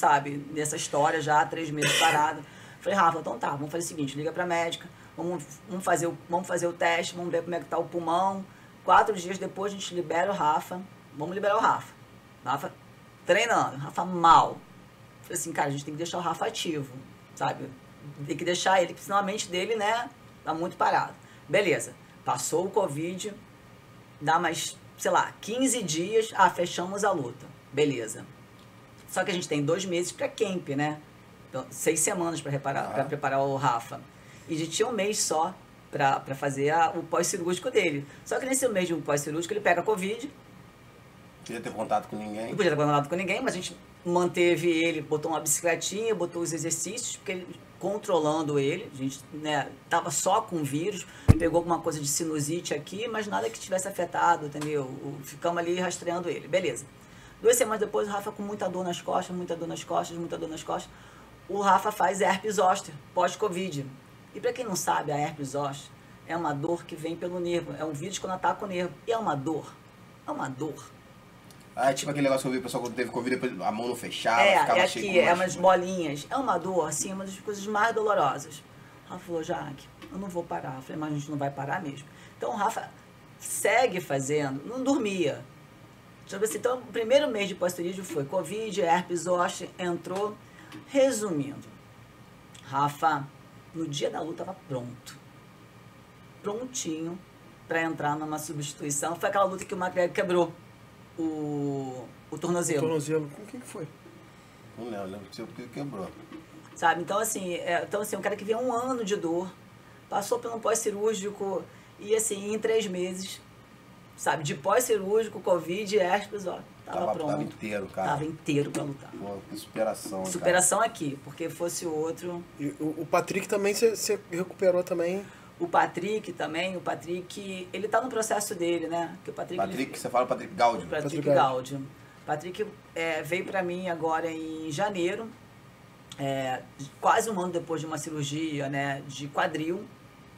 Speaker 3: nessa história já há 3 meses parado. Eu falei, Rafa, então tá, vamos fazer o seguinte, liga pra médica, vamos fazer o teste, vamos ver como é que tá o pulmão. 4 dias depois a gente libera o Rafa. Vamos liberar o Rafa. Rafa treinando, Rafa mal. Falei assim, cara, a gente tem que deixar o Rafa ativo, sabe? Tem que deixar ele, porque senão a mente dele, né, tá muito parado. Beleza, passou o Covid, dá mais, 15 dias, fechamos a luta. Beleza. Só que a gente tem 2 meses pra camp, né? Então, 6 semanas pra preparar o Rafa. E a gente tinha 1 mês só pra fazer o pós-cirúrgico dele. Só que nesse mês de pós-cirúrgico ele pega Covid.
Speaker 1: Não podia ter contato com ninguém.
Speaker 3: Não podia ter contato com ninguém, mas a gente manteve ele, botou uma bicicletinha, botou os exercícios, porque ele, controlando ele, a gente, né, tava só com vírus, pegou alguma coisa de sinusite aqui, mas nada que tivesse afetado, entendeu? Ficamos ali rastreando ele, beleza. 2 semanas depois, o Rafa com muita dor nas costas, muita dor nas costas, muita dor nas costas. O Rafa faz herpes zoster, pós-Covid. E para quem não sabe, a herpes zoster é uma dor que vem pelo nervo. É um vírus quando ataca o nervo. E é uma dor. É uma dor.
Speaker 1: Ah, é tipo aquele negócio que eu vi o pessoal quando teve Covid, depois a mão não fechava, ficava
Speaker 3: aqui,
Speaker 1: cheio
Speaker 3: é umas bolinhas. É uma dor, assim, uma das coisas mais dolorosas. O Rafa falou, Jaque, eu não vou parar. Eu falei, mas a gente não vai parar mesmo. Então o Rafa segue fazendo, não dormia. Então, o primeiro mês de pós-turídeo foi Covid, herpes zoster, entrou. Resumindo, Rafa, no dia da luta, estava pronto. Prontinho para entrar numa substituição. Foi aquela luta que o McGregor quebrou o tornozelo.
Speaker 2: O tornozelo. Com quem que foi?
Speaker 1: Não lembro que quebrou.
Speaker 3: Sabe? Então, assim, um cara que veio 1 ano de dor, passou por um pós-cirúrgico e, assim, em 3 meses, sabe? De pós-cirúrgico, Covid, herpes, ó, tava pronto.
Speaker 1: Tava inteiro, cara.
Speaker 3: Tava inteiro pra lutar.
Speaker 1: Pô, que superação,
Speaker 3: superação, cara. Aqui, porque fosse outro...
Speaker 2: E o Patrick também, você recuperou também...
Speaker 3: O Patrick, ele tá no processo dele, né? Que o
Speaker 1: Patrick, você fala Patrick Gaudio.
Speaker 3: Patrick Gaudio. Patrick veio pra mim agora em janeiro, quase 1 ano depois de uma cirurgia, né, de quadril,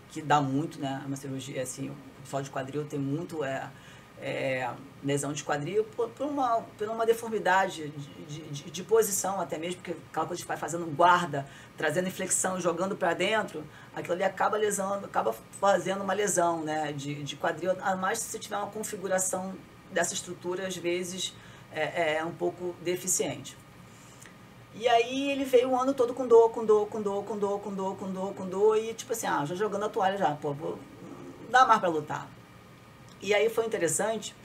Speaker 3: que dá muito, né? Uma cirurgia, assim, o pessoal de quadril tem muito lesão de quadril por uma deformidade de posição até mesmo, porque aquela coisa que vai fazendo guarda, trazendo inflexão, jogando para dentro, aquilo ali acaba fazendo uma lesão, né, de quadril, a mais se você tiver uma configuração dessa estrutura, às vezes é um pouco deficiente. E aí ele veio o ano todo com dor, e tipo assim, já jogando a toalha já, pô, não dá mais para lutar. E aí foi interessante,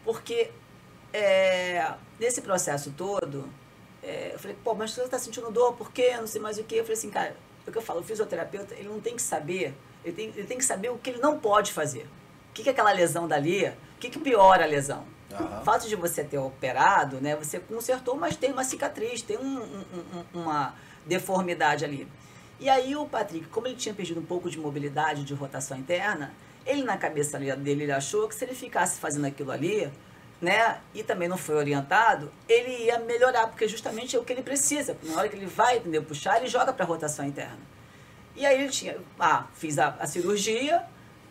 Speaker 3: porque nesse processo todo, eu falei, pô, mas você está sentindo dor, por quê? Não sei mais o quê. Eu falei assim, cara, é o que eu falo, o fisioterapeuta, ele não tem que saber, ele tem que saber o que ele não pode fazer. O que é aquela lesão dali, o que piora a lesão. O fato de você ter operado, né, você consertou, mas tem uma cicatriz, tem uma deformidade ali. E aí o Patrick, como ele tinha perdido um pouco de mobilidade, de rotação interna, ele na cabeça dele ele achou que se ele ficasse fazendo aquilo ali, né, e também não foi orientado, ele ia melhorar, porque justamente é o que ele precisa. Na hora que ele vai, entendeu, puxar, ele joga para a rotação interna. E aí ele tinha, fiz a cirurgia,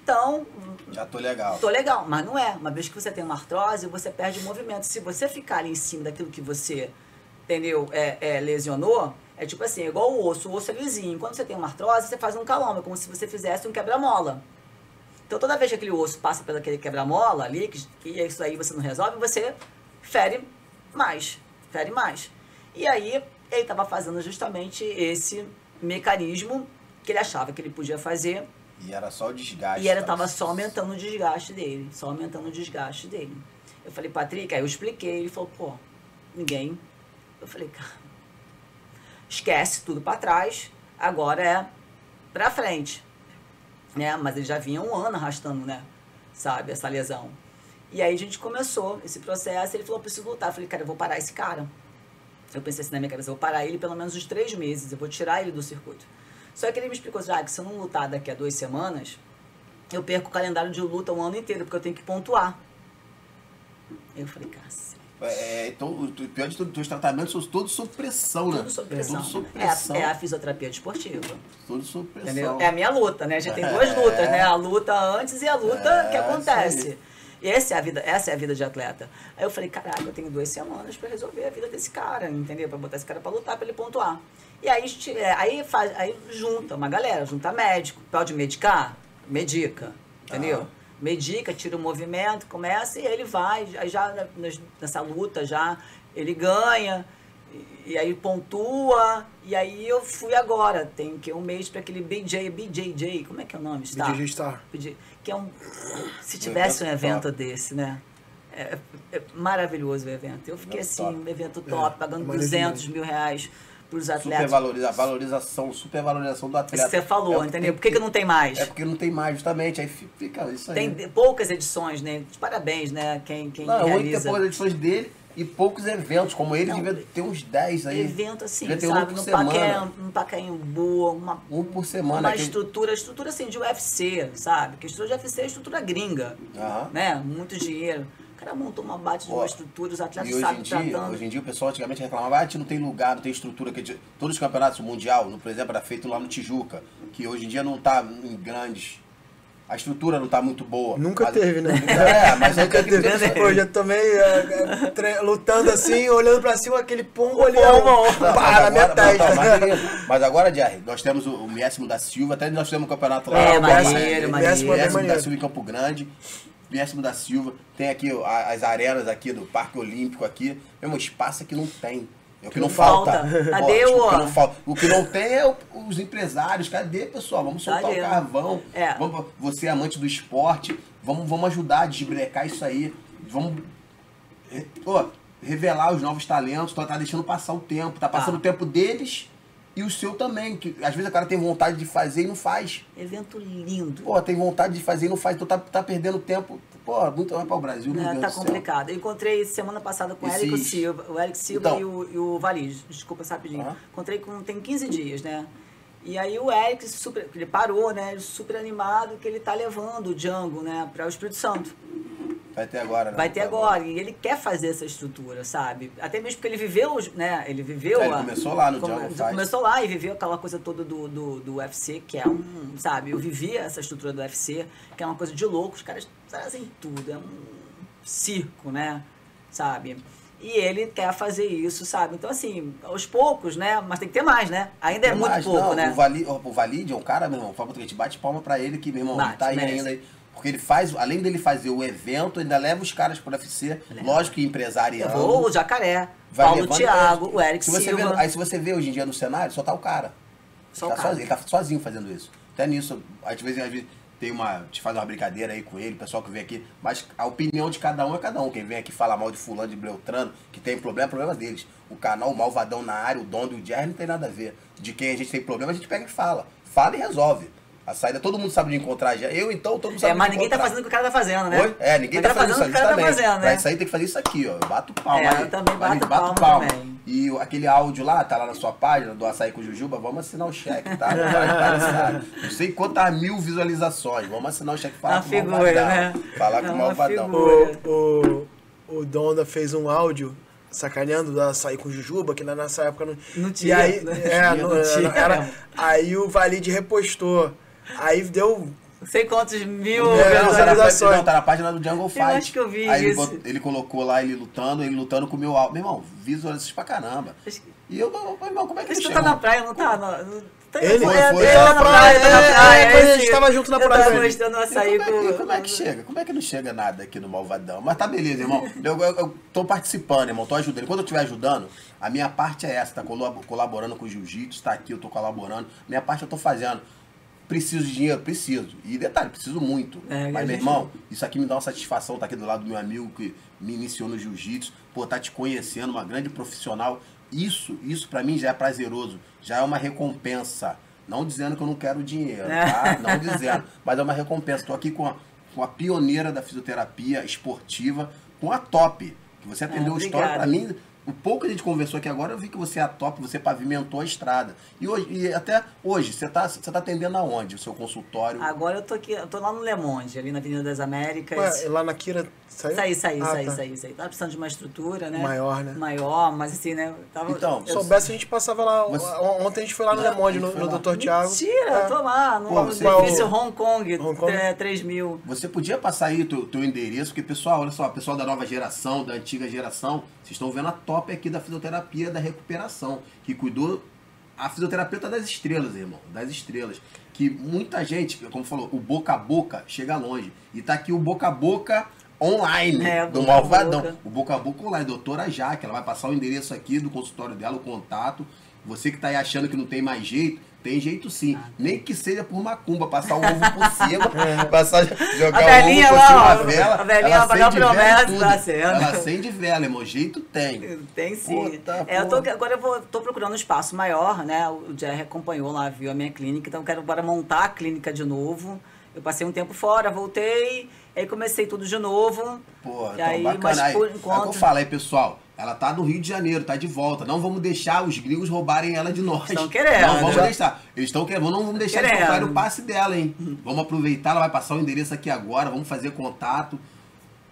Speaker 3: então...
Speaker 1: Já tô legal.
Speaker 3: Tô legal, mas não é. Uma vez que você tem uma artrose, você perde movimento. Se você ficar ali em cima daquilo que você, entendeu, lesionou, é tipo assim, é igual o osso é lisinho. Quando você tem uma artrose, você faz um calombo, como se você fizesse um quebra-mola. Então, toda vez que aquele osso passa pelo aquele quebra-mola ali, que isso aí você não resolve, você fere mais. E aí, ele estava fazendo justamente esse mecanismo que ele achava que ele podia fazer.
Speaker 1: E era só o desgaste.
Speaker 3: E ele estava só aumentando o desgaste dele. Eu falei, Patrick, aí eu expliquei, ele falou, pô, ninguém... Eu falei, cara, esquece tudo para trás, agora é para frente. Né? Mas ele já vinha 1 ano arrastando, né? Sabe, essa lesão. E aí a gente começou esse processo, ele falou, eu preciso lutar. Eu falei, cara, eu vou parar esse cara. Eu pensei assim na minha cabeça, eu vou parar ele pelo menos uns 3 meses, eu vou tirar ele do circuito. Só que ele me explicou, já que se eu não lutar daqui a 2 semanas, eu perco o calendário de luta 1 ano inteiro, porque eu tenho que pontuar. Eu falei, cacete.
Speaker 1: Então, o pior de tudo, os tratamentos são todos sob pressão, né?
Speaker 3: Tudo sob pressão.
Speaker 1: Tudo sob pressão.
Speaker 3: É a fisioterapia desportiva.
Speaker 1: Tudo sob pressão.
Speaker 3: Entendeu? É a minha luta, né? A gente tem 2 lutas, né? A luta antes e a luta que acontece. E essa é a vida de atleta. Aí eu falei, caraca, eu tenho 2 semanas pra resolver a vida desse cara, entendeu? Pra botar esse cara pra lutar, pra ele pontuar. E aí, aí junta uma galera, junta médico. Pode medicar? Medica, entendeu? Medica, tira o movimento, começa e ele vai. Aí já nessa luta já ele ganha, e aí pontua. E aí eu fui agora, tem que 1 mês para aquele BJJ, como é que é o nome?
Speaker 2: BJJ Star.
Speaker 3: Que é se tivesse um evento desse, né? É maravilhoso o evento. Eu fiquei assim, um evento top, pagando 200 mil reais para os atletas.
Speaker 1: Supervalorização do atleta.
Speaker 3: Isso que você falou, entendeu? Por que não tem mais?
Speaker 1: É porque não tem mais, justamente. Aí fica isso aí.
Speaker 3: Tem poucas edições, né? Parabéns, né? Quem realiza.
Speaker 1: Tem poucas edições dele e poucos eventos. Como ele, devia ter uns 10 aí.
Speaker 3: Evento assim,
Speaker 1: devia ter
Speaker 3: sabe?
Speaker 1: No
Speaker 3: Pacaembu,
Speaker 1: um por semana.
Speaker 3: Uma estrutura assim de UFC, sabe? Que a estrutura de UFC é estrutura gringa, né? Muito dinheiro. cara montou uma bate de uma estrutura, os atletas
Speaker 1: sabem
Speaker 3: tratando.
Speaker 1: Hoje em dia o pessoal antigamente reclamava, não tem lugar, não tem estrutura. Todos os campeonatos mundial, por exemplo, era feito lá no Tijuca, que hoje em dia não tá em grandes... A estrutura não tá muito boa.
Speaker 2: Nunca teve, né?
Speaker 1: Mas nunca teve.
Speaker 2: Eu já tomei lutando assim, olhando pra cima, aquele pombo ali,
Speaker 1: na minha testa. Mas agora, Jerry, nós temos o Miésimo da Silva, até nós temos um campeonato lá.
Speaker 3: Maneiro.
Speaker 1: Miésimo da Silva em Campo Grande. Miésimo da Silva. Tem aqui as arenas aqui do Parque Olímpico aqui. Mesmo espaço que não tem. É o que não falta.
Speaker 3: Cadê
Speaker 1: o que não tem é os empresários. Cadê, pessoal? Vamos soltar o carvão. Você é amante do esporte. Vamos ajudar a desbrecar isso aí. Vamos revelar os novos talentos. Tá deixando passar o tempo. Tá passando o tempo deles e o seu também. Que às vezes o cara tem vontade de fazer e não faz.
Speaker 3: Evento lindo.
Speaker 1: Tem vontade de fazer e não faz. Então tá perdendo tempo. Muito mais para o Brasil.
Speaker 3: Tá complicado. Eu encontrei semana passada com o Eric Silva. O Eric Silva e o Valide. Desculpa, rapidinho. Encontrei tem 15 dias, né? E aí o Eric, ele parou, né? Super animado que ele tá levando o Django, né? Para o Espírito Santo.
Speaker 1: Vai ter agora, né?
Speaker 3: Vai ter agora. E ele quer fazer essa estrutura, sabe? Até mesmo porque ele viveu, né? Ele
Speaker 1: começou lá no Django.
Speaker 3: Começou lá e viveu aquela coisa toda do UFC, que é sabe? Eu vivia essa estrutura do UFC, que é uma coisa de louco. Os caras trazem tudo. É um circo, né? Sabe? E ele quer fazer isso, sabe? Então, assim, aos poucos, né? Mas tem que ter mais, né? Ainda é muito pouco, né?
Speaker 1: O Valide é um cara, meu irmão, a gente bate palma pra ele, que, meu irmão, ele tá aí ainda. Porque ele faz, além dele fazer o evento, ainda leva os caras pro UFC, lógico que empresariando.
Speaker 3: O Jacaré, Paulo Thiago, o Eric Silva.
Speaker 1: Aí se você vê hoje em dia no cenário, só tá o cara. Ele tá sozinho fazendo isso. Até nisso, às vezes te faz uma brincadeira aí com ele, o pessoal que vem aqui, mas a opinião de cada um é cada um. Quem vem aqui falar mal de fulano, de Beltrano, que tem problema, é problema deles. O canal, o Malvadão na área, o Dondo e o Jerry não tem nada a ver. De quem a gente tem problema, a gente pega e fala. Fala e resolve. A saída, todo mundo sabe de encontrar já. Eu, então, todo mundo sabe de
Speaker 3: mas ninguém tá fazendo o que o cara tá fazendo, né?
Speaker 1: Oi? Ninguém tá fazendo o que o cara tá fazendo, né? Pra isso aí tem que fazer isso aqui, ó. Eu bato palma aí.
Speaker 3: Eu também bato palma também.
Speaker 1: E aquele áudio lá, tá lá na sua página, do Açaí com Jujuba, vamos assinar o cheque, tá? Não sei quantas 1000 visualizações. Vamos assinar o cheque e falar com o Malvadão. Né? Falar com o Malvadão.
Speaker 2: O Donda fez um áudio sacaneando do Açaí com Jujuba, que nessa época
Speaker 3: não tinha.
Speaker 2: E aí, não tinha. Aí o Valide repostou. Aí deu...
Speaker 3: Não sei quantos mil
Speaker 2: visualizações.
Speaker 1: Não, tá na página do Jungle Fight.
Speaker 3: Eu acho que eu vi
Speaker 1: aí
Speaker 3: isso.
Speaker 1: Ele colocou lá ele lutando com o meu álbum. Meu irmão, visualizações pra caramba. E eu, meu irmão, como é que ele chegou?
Speaker 3: Tá na praia, não tá?
Speaker 2: Ele
Speaker 3: foi na praia.
Speaker 2: A gente tava junto na praia.
Speaker 3: Eu tava mostrando o Açaí
Speaker 1: como é que chega? Como é que não chega nada aqui no Malvadão? Mas tá beleza, irmão. Eu tô participando, irmão, tô ajudando. Quando eu estiver ajudando, a minha parte é essa, tá colaborando com o jiu-jitsu, tá aqui, eu tô colaborando. Minha parte eu tô fazendo. Preciso de dinheiro? Preciso. E detalhe, preciso muito. Mas, meu irmão, isso aqui me dá uma satisfação, tá aqui do lado do meu amigo que me iniciou no jiu-jitsu, tá te conhecendo, uma grande profissional. Isso pra mim já é prazeroso, já é uma recompensa. Não dizendo que eu não quero dinheiro, tá? Não dizendo, mas é uma recompensa. Tô aqui com a pioneira da fisioterapia esportiva, com a Top, que você atendeu a história pra mim. O pouco que a gente conversou aqui agora, eu vi que você é a Top, você pavimentou a estrada. E até hoje, você tá atendendo aonde, o seu consultório?
Speaker 3: Agora eu tô lá no Le Monde, ali na Avenida das Américas.
Speaker 2: Ué, lá na Kira saiu?
Speaker 3: Saí. Tava precisando de uma estrutura, né?
Speaker 2: Maior, né?
Speaker 3: Maior, mas assim, né?
Speaker 2: Então, se soubesse, a gente passava lá. Ontem a gente foi lá no Le Monde, no Dr. Thiago.
Speaker 3: Mentira, eu tô lá, no edifício Hong Kong 3000.
Speaker 1: Você podia passar aí o teu endereço, porque, pessoal, olha só, o pessoal da nova geração, da antiga geração, vocês estão vendo a Top aqui da fisioterapia, da recuperação, que cuidou a fisioterapeuta das estrelas, irmão, das estrelas. Que muita gente, como falou, o boca a boca chega longe. E tá aqui o boca a boca online do Malvadão. O boca a boca online, doutora Jaque, ela vai passar o endereço aqui do consultório dela, o contato. Você que tá aí achando que não tem mais jeito, tem jeito sim. Nem que seja por macumba, passar o ovo por cima, jogar o ovo por cima da vela.
Speaker 3: A velhinha vai pagar promessa,
Speaker 1: ela acende vela, irmão. Jeito tem.
Speaker 3: Tem sim. Agora eu tô procurando um espaço maior, né? O Jerry acompanhou lá, viu a minha clínica, então eu quero agora montar a clínica de novo. Eu passei um tempo fora, voltei, aí comecei tudo de novo.
Speaker 1: Pô, então aí, bacana. Mas por enquanto... É o que eu falo aí, pessoal. Ela tá no Rio de Janeiro, tá de volta. Não vamos deixar os gringos roubarem ela de nós.
Speaker 3: Estão querendo.
Speaker 1: Não vamos deixar. Eles estão querendo. Não vamos deixar eles comprarem o passe dela, hein? Vamos aproveitar, ela vai passar o endereço aqui agora, vamos fazer contato.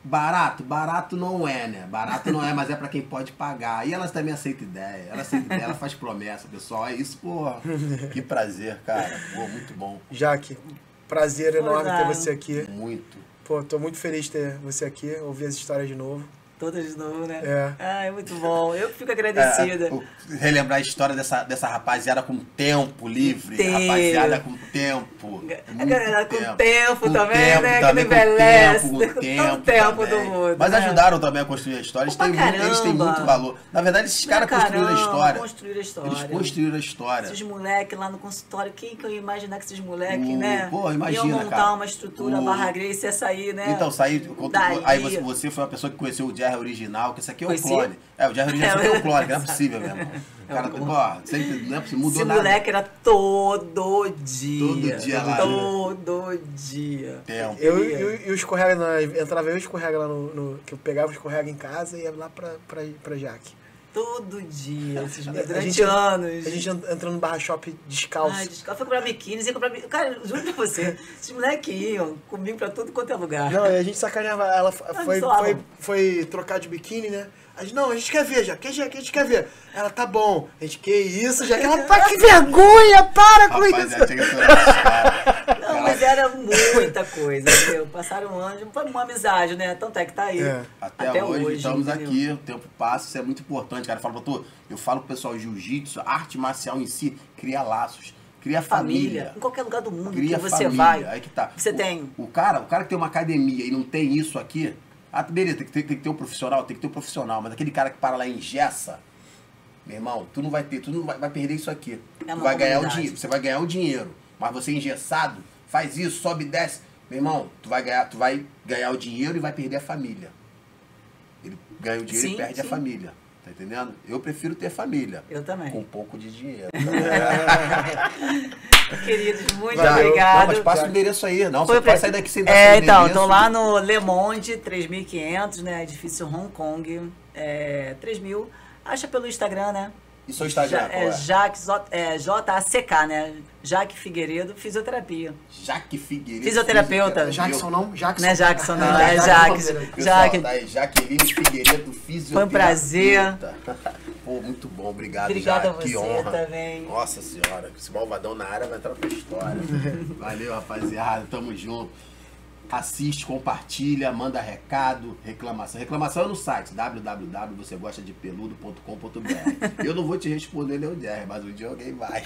Speaker 1: Barato não é, né? Barato não é, mas é pra quem pode pagar. E elas também aceitam ideia. Ela faz promessa, pessoal. É isso, porra. Que prazer, cara. Pô, muito bom.
Speaker 2: Jaque, prazer enorme ter você aqui.
Speaker 1: Muito.
Speaker 2: Pô, tô muito feliz de ter você aqui, ouvir as histórias de novo.
Speaker 3: Todas de novo, né?
Speaker 2: É
Speaker 3: muito bom. Eu fico agradecida.
Speaker 1: Relembrar a história dessa rapaziada com tempo livre. Rapaziada com tempo.
Speaker 3: A galera com tempo também, né? Que não envelhece.
Speaker 1: Com tempo
Speaker 3: do mundo.
Speaker 1: Mas ajudaram também a construir a história. Eles têm muito valor. Na verdade, esses caras construíram a história. Eles construíram a história.
Speaker 3: Esses moleques lá no consultório, quem que eu ia imaginar que esses moleques, né?
Speaker 1: Pô, imagina,
Speaker 3: iam montar uma estrutura, Barra Grace ia sair, né?
Speaker 1: Então, aí você foi uma pessoa que conheceu o Jerry original, que esse aqui é o clone. O Jerry original é o clone, que não é possível, meu irmão. O cara, sempre, não é possível, mudou nada.
Speaker 3: Esse moleque era todo dia.
Speaker 1: Todo dia lá.
Speaker 3: Todo dia.
Speaker 1: Tempo.
Speaker 2: Eu escorrega, entrava eu e escorrega lá que eu pegava o escorrega em casa e ia lá pra Jaque.
Speaker 3: Todo dia, durante anos.
Speaker 2: A gente entrando no barra shop descalço.
Speaker 3: Descalço. Foi comprar biquíni, ia comprar biquíni. Cara, juro pra você, esses moleques iam comigo pra tudo quanto é lugar.
Speaker 2: Não, e a gente sacaneava. Ela foi trocar de biquíni, né? A gente quer ver, Jaque, a gente quer ver. Ela, tá bom. A gente, que isso, Jaque? Ela, pá, que vergonha, para com isso.
Speaker 3: Não, mas era muita coisa, entendeu? Passaram anos, foi uma amizade, né? Tanto é que tá aí.
Speaker 1: Até hoje estamos aqui, o tempo passa, isso é muito importante, cara. Eu falo pro pessoal, jiu-jitsu, arte marcial em si, cria laços. Cria família.
Speaker 3: Em qualquer lugar do mundo
Speaker 1: que você
Speaker 3: família. Vai.
Speaker 1: Aí que tá.
Speaker 3: Você tem.
Speaker 1: O cara que tem uma academia e não tem isso aqui, beleza, tem que ter um profissional, mas aquele cara que para lá e engessa, meu irmão, tu não vai perder isso aqui. Tu vai ganhar o dinheiro, você vai ganhar o dinheiro, mas você engessado, faz isso, sobe e desce, meu irmão, tu vai ganhar o dinheiro e vai perder a família. Ele ganha o dinheiro e perde a família. Tá entendendo? Eu prefiro ter família.
Speaker 3: Eu também.
Speaker 1: Com um pouco de dinheiro.
Speaker 3: Queridos, muito obrigado.
Speaker 1: Mas passa o endereço aí. Não, você vai sair daqui sem dar seu endereço.
Speaker 3: Então, tô lá no Le Monde, 3500, né? Edifício Hong Kong, 3000. Acha pelo Instagram, né?
Speaker 1: E seu Instagram qual é?
Speaker 3: JACK, né? Jaque Figueiredo, fisioterapia.
Speaker 1: Jaque Figueiredo.
Speaker 3: Fisioterapeuta.
Speaker 2: Jackson não? Jackson.
Speaker 3: Não é Jackson, não. É Jaque.
Speaker 1: Jaqueline Figueiredo, fisioterapeuta.
Speaker 3: Foi um prazer.
Speaker 1: Pô, muito bom. Obrigado,
Speaker 3: Obrigada a você
Speaker 1: que honra.
Speaker 3: também.
Speaker 1: Nossa senhora, esse malvadão na área vai entrar pra história. Valeu, rapaziada. Tamo junto. Assiste, compartilha, manda recado, reclamação. Reclamação é no site www.vocêgostadepeludo.com.br. Eu não vou te responder, Leonel, mas um dia alguém vai.